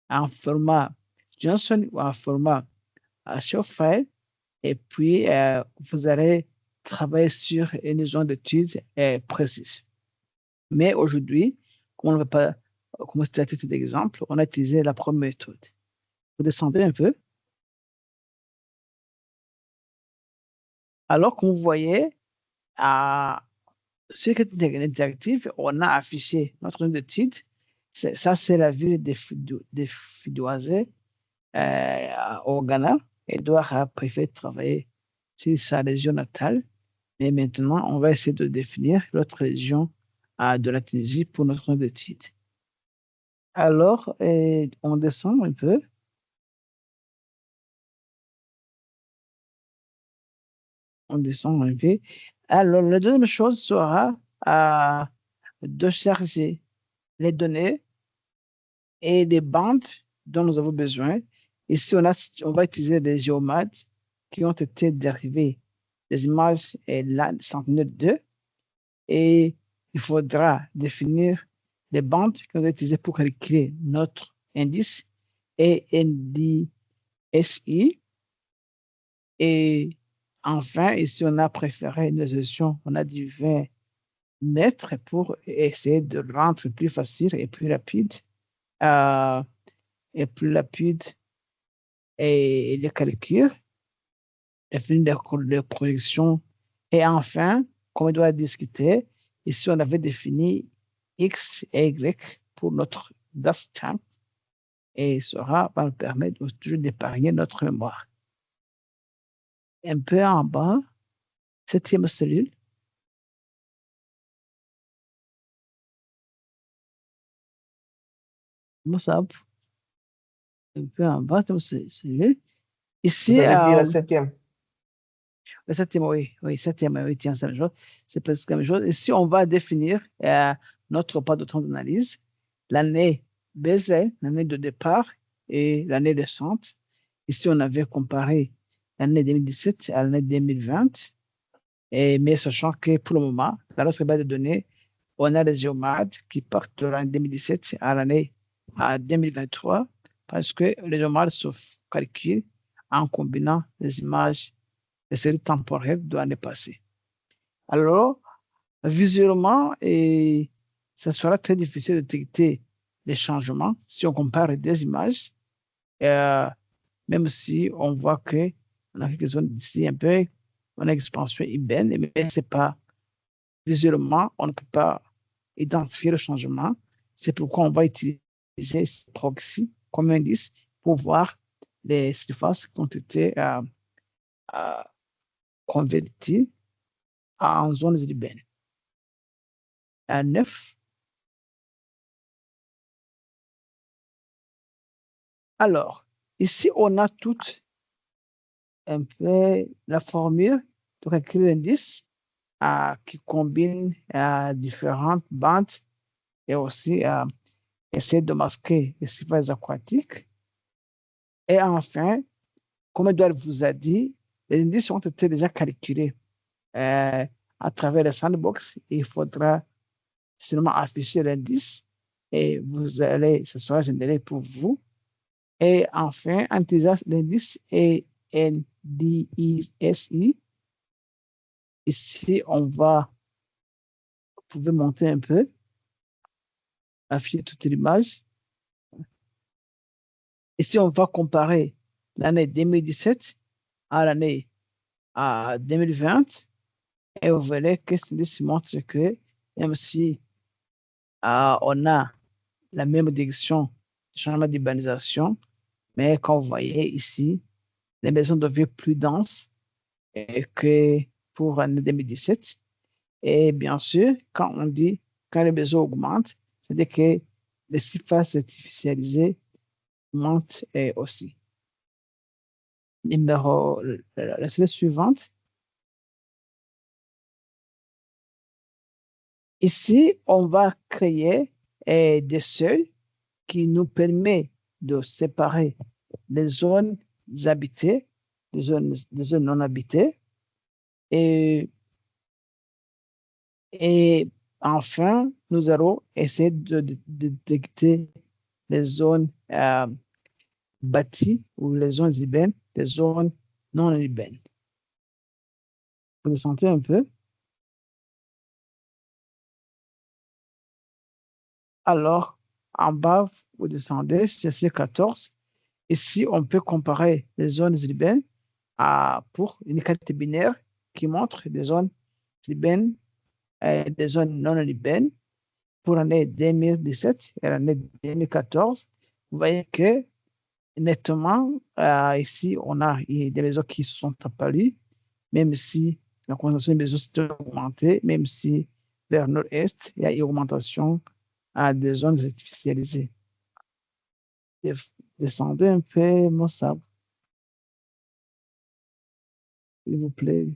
en format JSON ou en format shapefile. Et puis, vous allez travailler sur une zone d'étude précise. Mais aujourd'hui, comme on ne va pas commencer à titre d'exemple, on a utilisé la première méthode. Vous descendez un peu. Alors, comme vous voyez, sur cette interactive, on a affiché notre zone d'étude. Ça, c'est la ville de Fidoisé au Ghana. Edouard a préféré travailler sur sa région natale. Mais maintenant, on va essayer de définir l'autre région de la Tunisie pour notre zone d'étude. Alors, on descend un peu. On descend un peu. Alors, la deuxième chose sera de charger les données et les bandes dont nous avons besoin. Ici, on va utiliser des géomades qui ont été dérivées des images Sentinel-2 et il faudra définir les bandes qu'on va utiliser pour calculer notre indice et NDSI. Et enfin, ici, on a préféré une résolution, on a dit 20 mètres pour essayer de rendre plus facile et plus rapide et les calculs, les projections. Et enfin, comme on doit discuter, ici on avait défini X et Y pour notre dashcam et cela va nous permettre toujours d'épargner notre mémoire. Un peu en bas, septième cellule. Moussab. Un peu en bas, septième cellule. Ici, Vous avez dit la septième. La septième, oui, septième, oui, tiens, c'est la même chose. C'est presque la même chose. Ici, on va définir notre pas de temps d'analyse, l'année baseline, l'année de départ et l'année descente. Ici, on avait comparé l'année 2017 à l'année 2020, mais sachant que pour le moment, dans notre base de données, on a les géomades qui partent de l'année 2017 à l'année 2023 parce que les géomades se calculent en combinant les images des séries temporelles de l'année passée. Alors, visuellement, ça sera très difficile de détecter les changements si on compare deux images, même si on voit que on a quelque chose d'ici un peu, on a une expansion urbaine, mais c'est pas visuellement, on ne peut pas identifier le changement. C'est pourquoi on va utiliser ce proxy comme indice pour voir les surfaces qui ont été converties en zones urbaines. À 9. Alors, ici, on a toute un peu la formule de calcul d'indice qui combine différentes bandes et aussi essaie de masquer les surfaces aquatiques. Et enfin, comme Edouard vous a dit, les indices ont été déjà calculés à travers le sandbox. Il faudra seulement afficher l'indice et vous allez, ce sera généré pour vous. Et enfin, en utilisant l'indice NDISI, ici, on va, vous pouvez monter un peu, afficher toute l'image. Ici, on va comparer l'année 2017 à l'année 2020 et vous verrez que ceci montre que même si on a la même direction de changement d'urbanisation, mais quand vous voyez ici, les maisons deviennent plus denses que pour l'année 2017. Et bien sûr, quand on dit quand les maisons augmentent, c'est-à-dire que les surfaces artificialisées montent aussi. La slide suivante. Ici, on va créer des seuils qui nous permettent de séparer les zones habitées des zones non habitées. Et enfin, nous allons essayer de détecter les zones bâties ou les zones urbaines, les zones non urbaines. Vous le sentez un peu? Alors, en bas, vous descendez, c'est C14. Ici, on peut comparer les zones urbaines pour une carte binaire qui montre des zones urbaines et des zones non urbaines pour l'année 2017 et l'année 2014. Vous voyez que nettement, ici, on a des maisons qui sont apparues, même si la concentration des maisons s'est augmentée, même si vers nord-est, il y a une augmentation des zones artificialisées. Descendez un peu, mon sable, s'il vous plaît.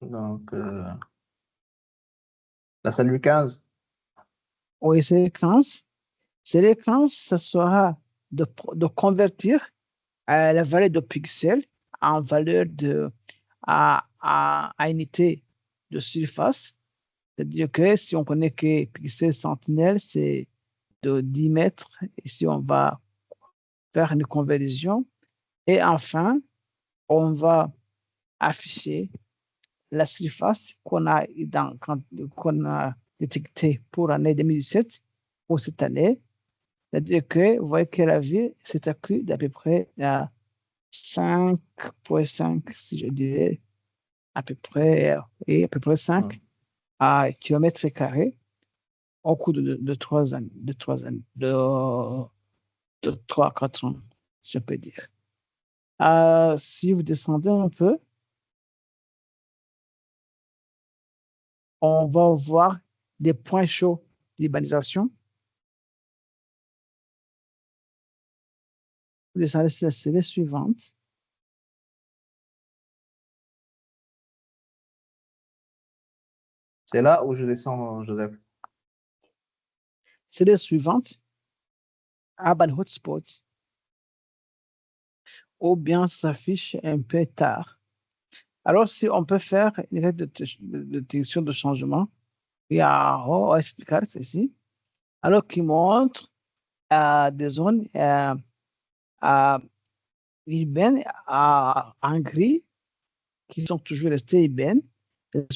Donc, la cellule 15. Oui, c'est 15. C'est 15, ça sera de convertir la valeur de pixels en valeur à unité de surface. C'est-à-dire que si on connaît que pixel sentinelle, c'est de 10 mètres, ici on va faire une conversion. Et enfin, on va afficher la surface qu'on a détectée pour l'année 2017 pour cette année. C'est-à-dire que vous voyez que la ville s'est accrue d'à peu près à 5,5, si je dirais, à peu près 5 kilomètres carrés au cours de 3 ans, de 3 à 4 ans, je peux dire. Si vous descendez un peu, on va voir des points chauds d'urbanisation. Vous descendez sur la série suivante. C'est là où je descends, Joseph. c'est les suivantes. Urban Hotspots, ou bien ça s'affiche un peu tard. Alors, si on peut faire une règle de détection de changement, il y a OS carte ici, alors qui montre des zones urbaines en gris qui sont toujours restées urbaines, des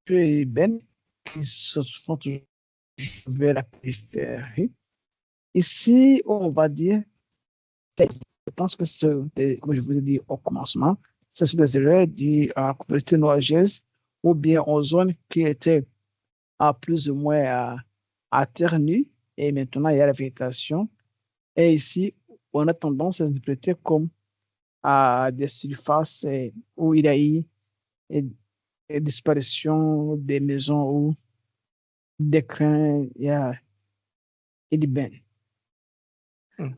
urbaines qui se font toujours vers la périphérie. Ici, on va dire, je pense que c'est, comme je vous ai dit au commencement, ce sont des erreurs dues à la communauté nuageuse ou bien aux zones qui étaient plus ou moins à terre nue et maintenant il y a la végétation. Et ici, on a tendance à interpréter comme des surfaces où il y a eu une disparition des maisons ou des crins et des bains.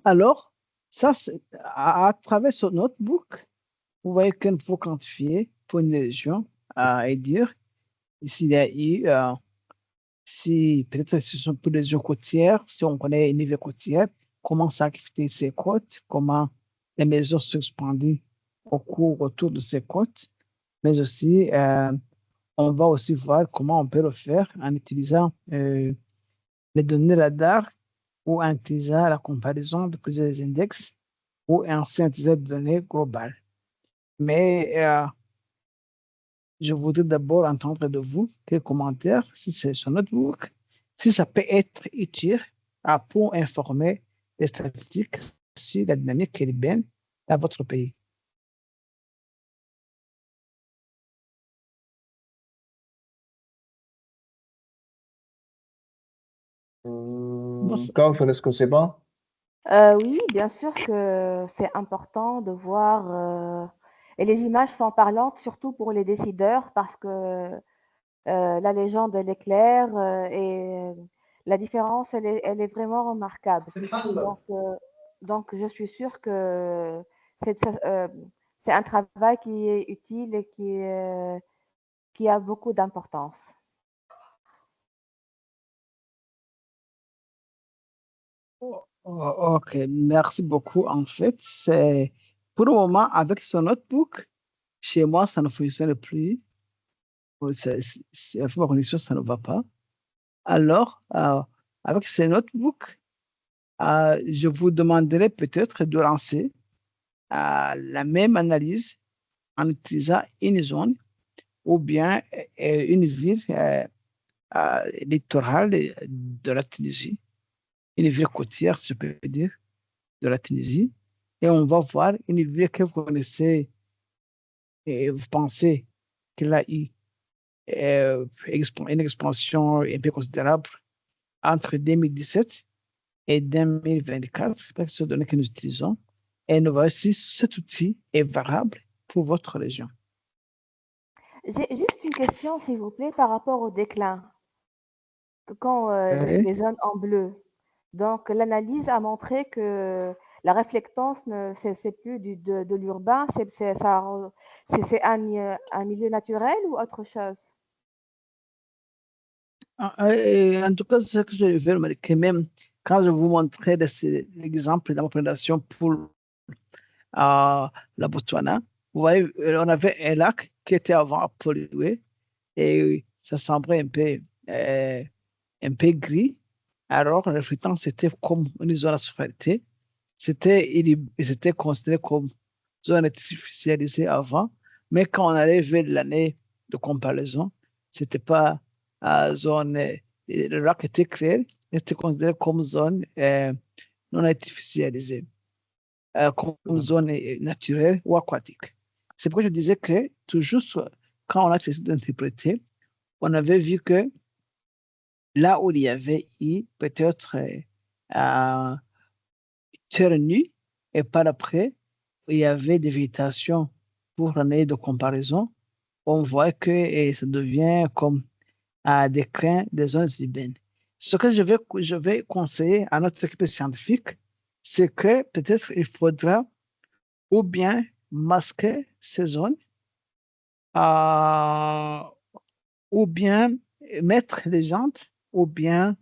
Alors, ça, à travers ce notebook, vous voyez qu'il faut quantifier pour une région et dire s'il y a eu, si peut-être ce sont pour des régions côtières, si on connaît une niveau côtière, comment ça affecte ces côtes, comment les maisons se suspendent autour de ces côtes, mais aussi, on va aussi voir comment on peut le faire en utilisant les données radar ou en utilisant la comparaison de plusieurs index ou en synthétisant des données globales. Mais je voudrais d'abord entendre de vous quelques commentaires, si c'est sur notebook, si ça peut être utile pour informer les statistiques sur la dynamique caribéenne dans votre pays. Golf, est-ce que c'est bon? Oui, bien sûr que c'est important de voir, et les images sont parlantes, surtout pour les décideurs, parce que la légende, elle est claire et la différence, elle est vraiment remarquable. Donc, je suis sûre que c'est c'est un travail qui est utile et qui a beaucoup d'importance. Ok, merci beaucoup. En fait, c'est pour le moment, avec ce notebook, chez moi, ça ne fonctionne plus. Ma connexion, ça ne va pas. Alors, avec ces notebooks, je vous demanderai peut-être de lancer la même analyse en utilisant une zone ou bien une ville littorale de la Tunisie, une ville côtière, si je peux dire, de la Tunisie. Et on va voir une ville que vous connaissez et vous pensez qu'elle a eu une expansion un peu considérable entre 2017 et 2024, c'est ce données que nous utilisons. Et nous voici, cet outil est variable pour votre région. J'ai juste une question, s'il vous plaît, par rapport au déclin. Quand les zones en bleu. Donc, l'analyse a montré que la réflectance, c'est plus de l'urbain, c'est un milieu naturel ou autre chose? En tout cas, c'est ce que je vais remarquer, même quand je vous montrais l'exemple dans ma présentation pour la Botswana, vous voyez, on avait un lac qui était avant pollué et ça semblait un peu gris. Alors, la réflectance, c'était comme une zone asphaltée. C'était considéré comme zone artificialisée avant, mais quand on arrive l'année de comparaison, c'était pas zone, le lac était clair, c'était considéré comme zone non artificialisée, comme zone naturelle ou aquatique. C'est pourquoi je disais que toujours quand on a essayé d'interpréter, on avait vu que là où il y avait eu peut-être terre nue et par après, il y avait des végétations pour l'année de comparaison, on voit que ça devient comme des crins des zones urbaines. Ce que je vais conseiller à notre équipe scientifique, c'est que peut-être il faudra ou bien masquer ces zones, ou bien mettre les jantes, ou bien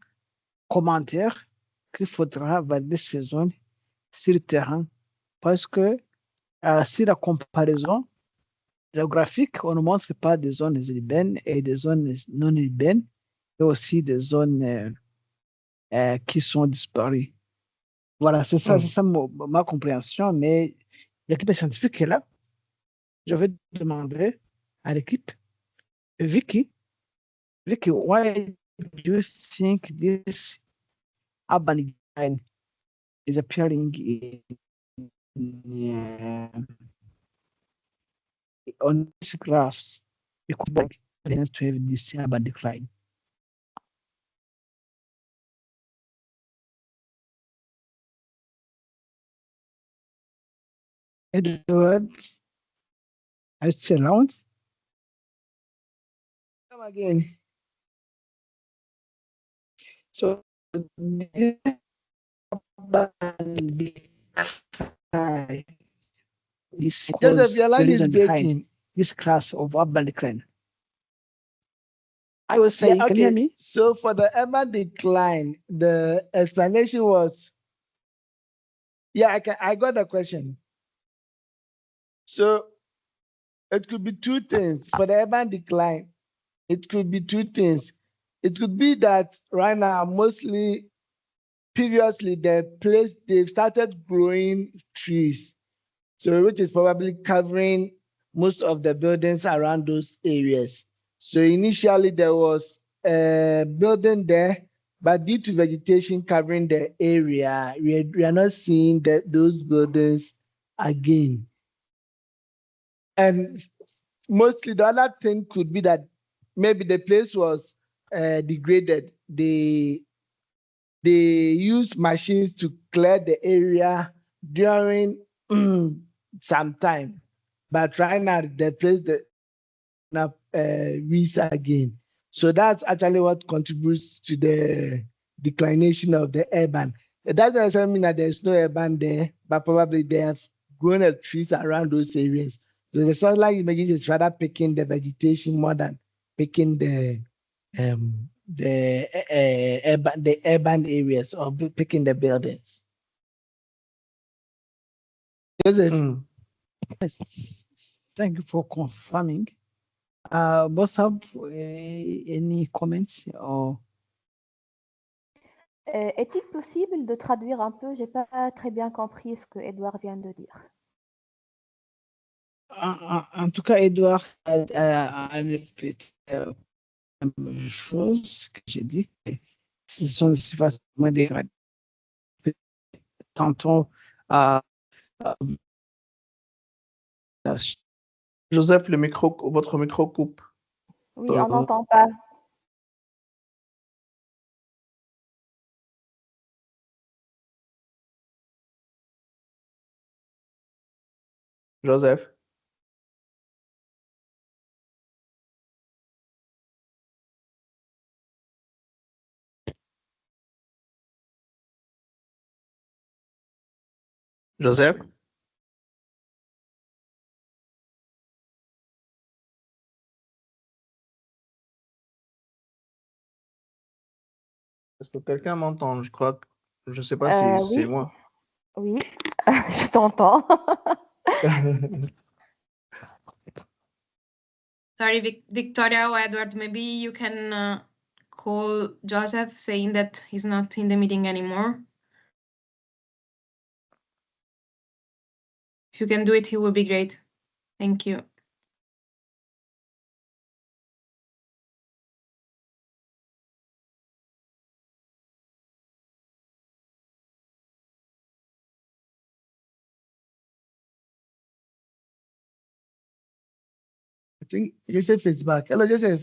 commentaire qu'il faudra valider ces zones sur le terrain parce que si la comparaison géographique, on ne montre pas des zones urbaines et des zones non urbaines et aussi des zones qui sont disparues. Voilà, c'est ça, ma compréhension, mais l'équipe scientifique est là. Je vais demander à l'équipe, Vicky, why do you think this urban design is appearing on these graphs? Because to have this urban decline. Edward, are you still around? Come again. So this Joseph, your line is reason behind breaking. this class of urban decline. I was saying, can you hear me? So for the urban decline, the explanation was, I got the question. So it could be two things. For the urban decline, it could be two things. It could be that right now, previously, they've started growing trees. So which is probably covering most of the buildings around those areas. So initially there was a building there, but due to vegetation covering the area, we are not seeing those buildings again. And mostly the other thing could be that maybe the place was degraded. They use machines to clear the area during some time, but right now they place the weeds again. So that's actually what contributes to the declination of the urban. It doesn't necessarily mean that there's no urban there, but probably they have grown trees around those areas. So the satellite images is rather picking the vegetation more than picking the urban areas or picking the buildings. Joseph. Yes. Thank you for confirming. Boss have any comments or? Est-il possible de traduire un peu? J'ai pas très bien compris ce que Edouard vient de dire. En tout cas, Edouard a répété la même chose que j'ai dit. Ce sont des surfaces moins dégradées. Tantôt, Joseph, votre micro coupe. Oui, on n'entend pas. Joseph. Joseph. Est-ce que quelqu'un m'entend? Je crois que je ne sais pas si c'est Oui. moi. Oui, je t'entends. Sorry, Victoria or Edward, maybe you can call Joseph saying that he's not in the meeting anymore. If you can do it, it would be great. Thank you. I think Joseph is back. Hello, Joseph.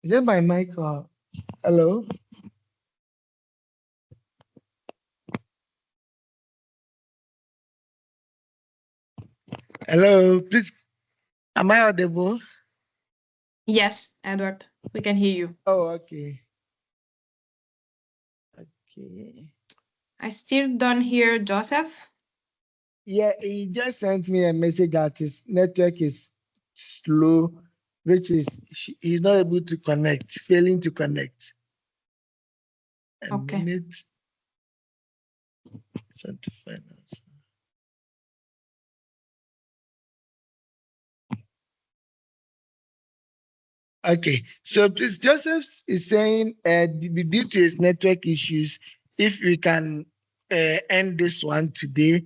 Is it my mic or hello? Hello, please. Am I audible? Yes, Edward, we can hear you. Oh, okay. Okay. I still don't hear Joseph. Yeah, he just sent me a message that his network is slow, which is he's not able to connect, failing to connect. A Okay. minute. Center Finance. Okay, so please, Joseph is saying due to his network issues, if we can end this one today,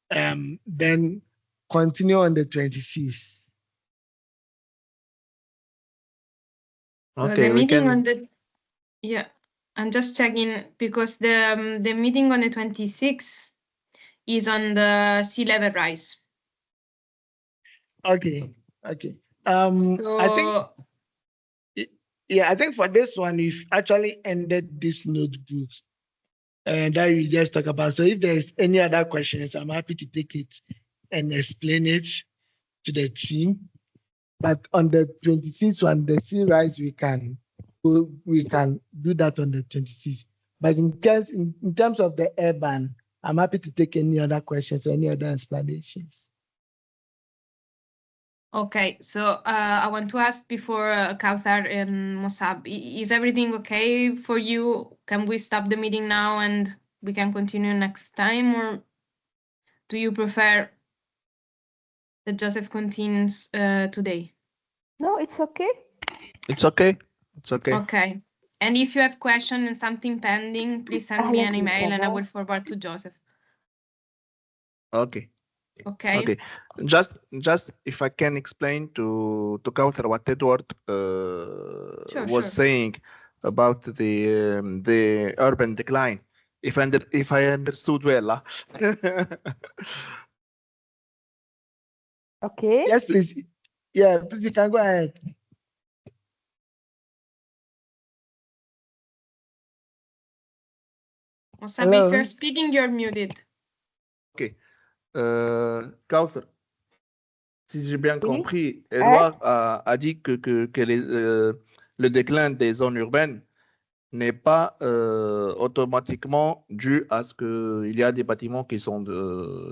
then continue on the 26th. Okay, the we meeting can. on the yeah, I'm just checking because the meeting on the 26th is on the sea level rise. Okay. I think So I think for this one, we've actually ended this notebook and that we just talk about. So if there's any other questions, I'm happy to take it and explain it to the team. But on the 26th one, the sea rise, we can do that on the 26th. But in terms of the urban, I'm happy to take any other questions or any other explanations. okay, so I want to ask before Kauthar and Musab, is everything okay for you? Can we stop the meeting now and we can continue next time, or do you prefer that Joseph continues today? No, it's okay. It's okay. It's okay. Okay. And if you have questions and something pending, please send me an email and I will forward to Joseph. Okay. Okay. Okay. Just if I can explain to Kauthar what Edward was saying about the urban decline. If I understood well. Okay. Yes, please. Yeah, please, you can go ahead. Musab, if you're speaking, you're muted. Ok. Kauthar, si j'ai bien Oui. compris, Edouard a dit que le déclin des zones urbaines n'est pas automatiquement dû à ce qu'il y a des bâtiments qui sont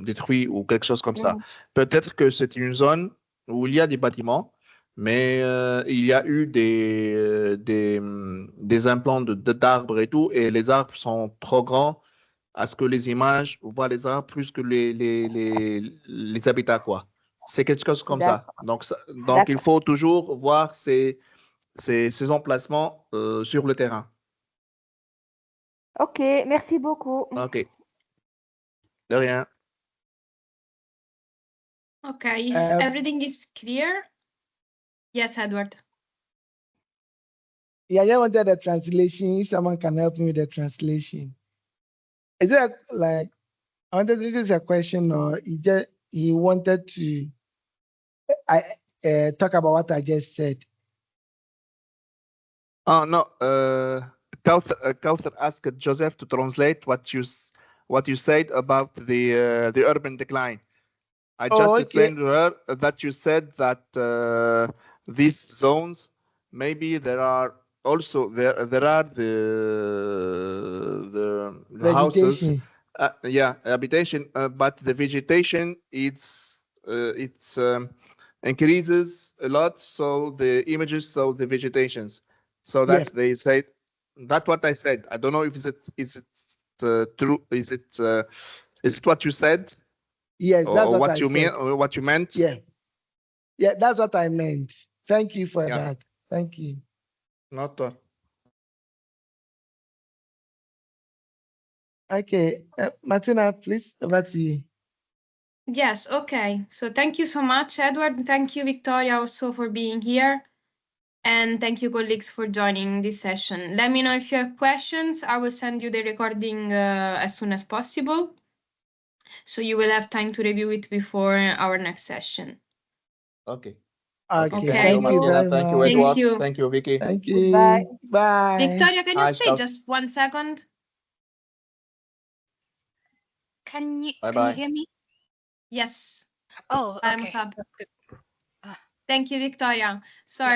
détruits ou quelque chose comme ça. Peut-être que c'est une zone où il y a des bâtiments, mais il y a eu des implants d'arbres et tout, et les arbres sont trop grands à ce que les images voient les arbres plus que les habitats, quoi. C'est quelque chose comme ça. Donc il faut toujours voir ces emplacements sur le terrain. Ok, merci beaucoup. Ok. De rien. Okay, everything is clear? Yes, Edward. Yeah, I wanted the translation. If someone can help me with the translation. Is it like, I wanted this is a question, or he wanted to talk about what I just said? Oh, no. Kauthar asked Joseph to translate what you said about the urban decline. I just explained to her that you said that these zones, maybe there are also there are the houses, habitation, but the vegetation it's increases a lot, so the images, so the vegetations, so that they say that's what I said. I don't know if is it true. Is it what you said? Yes, that's or what I you said. mean, or what you meant? Yeah, that's what I meant. Thank you for that. Thank you. Not. Okay, Martina, please, over to you. Yes, okay. So thank you so much, Edward. Thank you, Victoria, also for being here. And thank you, colleagues, for joining this session. Let me know if you have questions. I will send you the recording as soon as possible, so you will have time to review it before our next session. Okay. Thank you, Martina. Thank you, Edward. Thank you, Vicky. Thank you. Bye. Bye. Victoria, can you stay just 1 second? Can you Bye-bye. hear me? Yes. Oh, I'm okay. Musab. That's good. Thank you, Victoria. Sorry.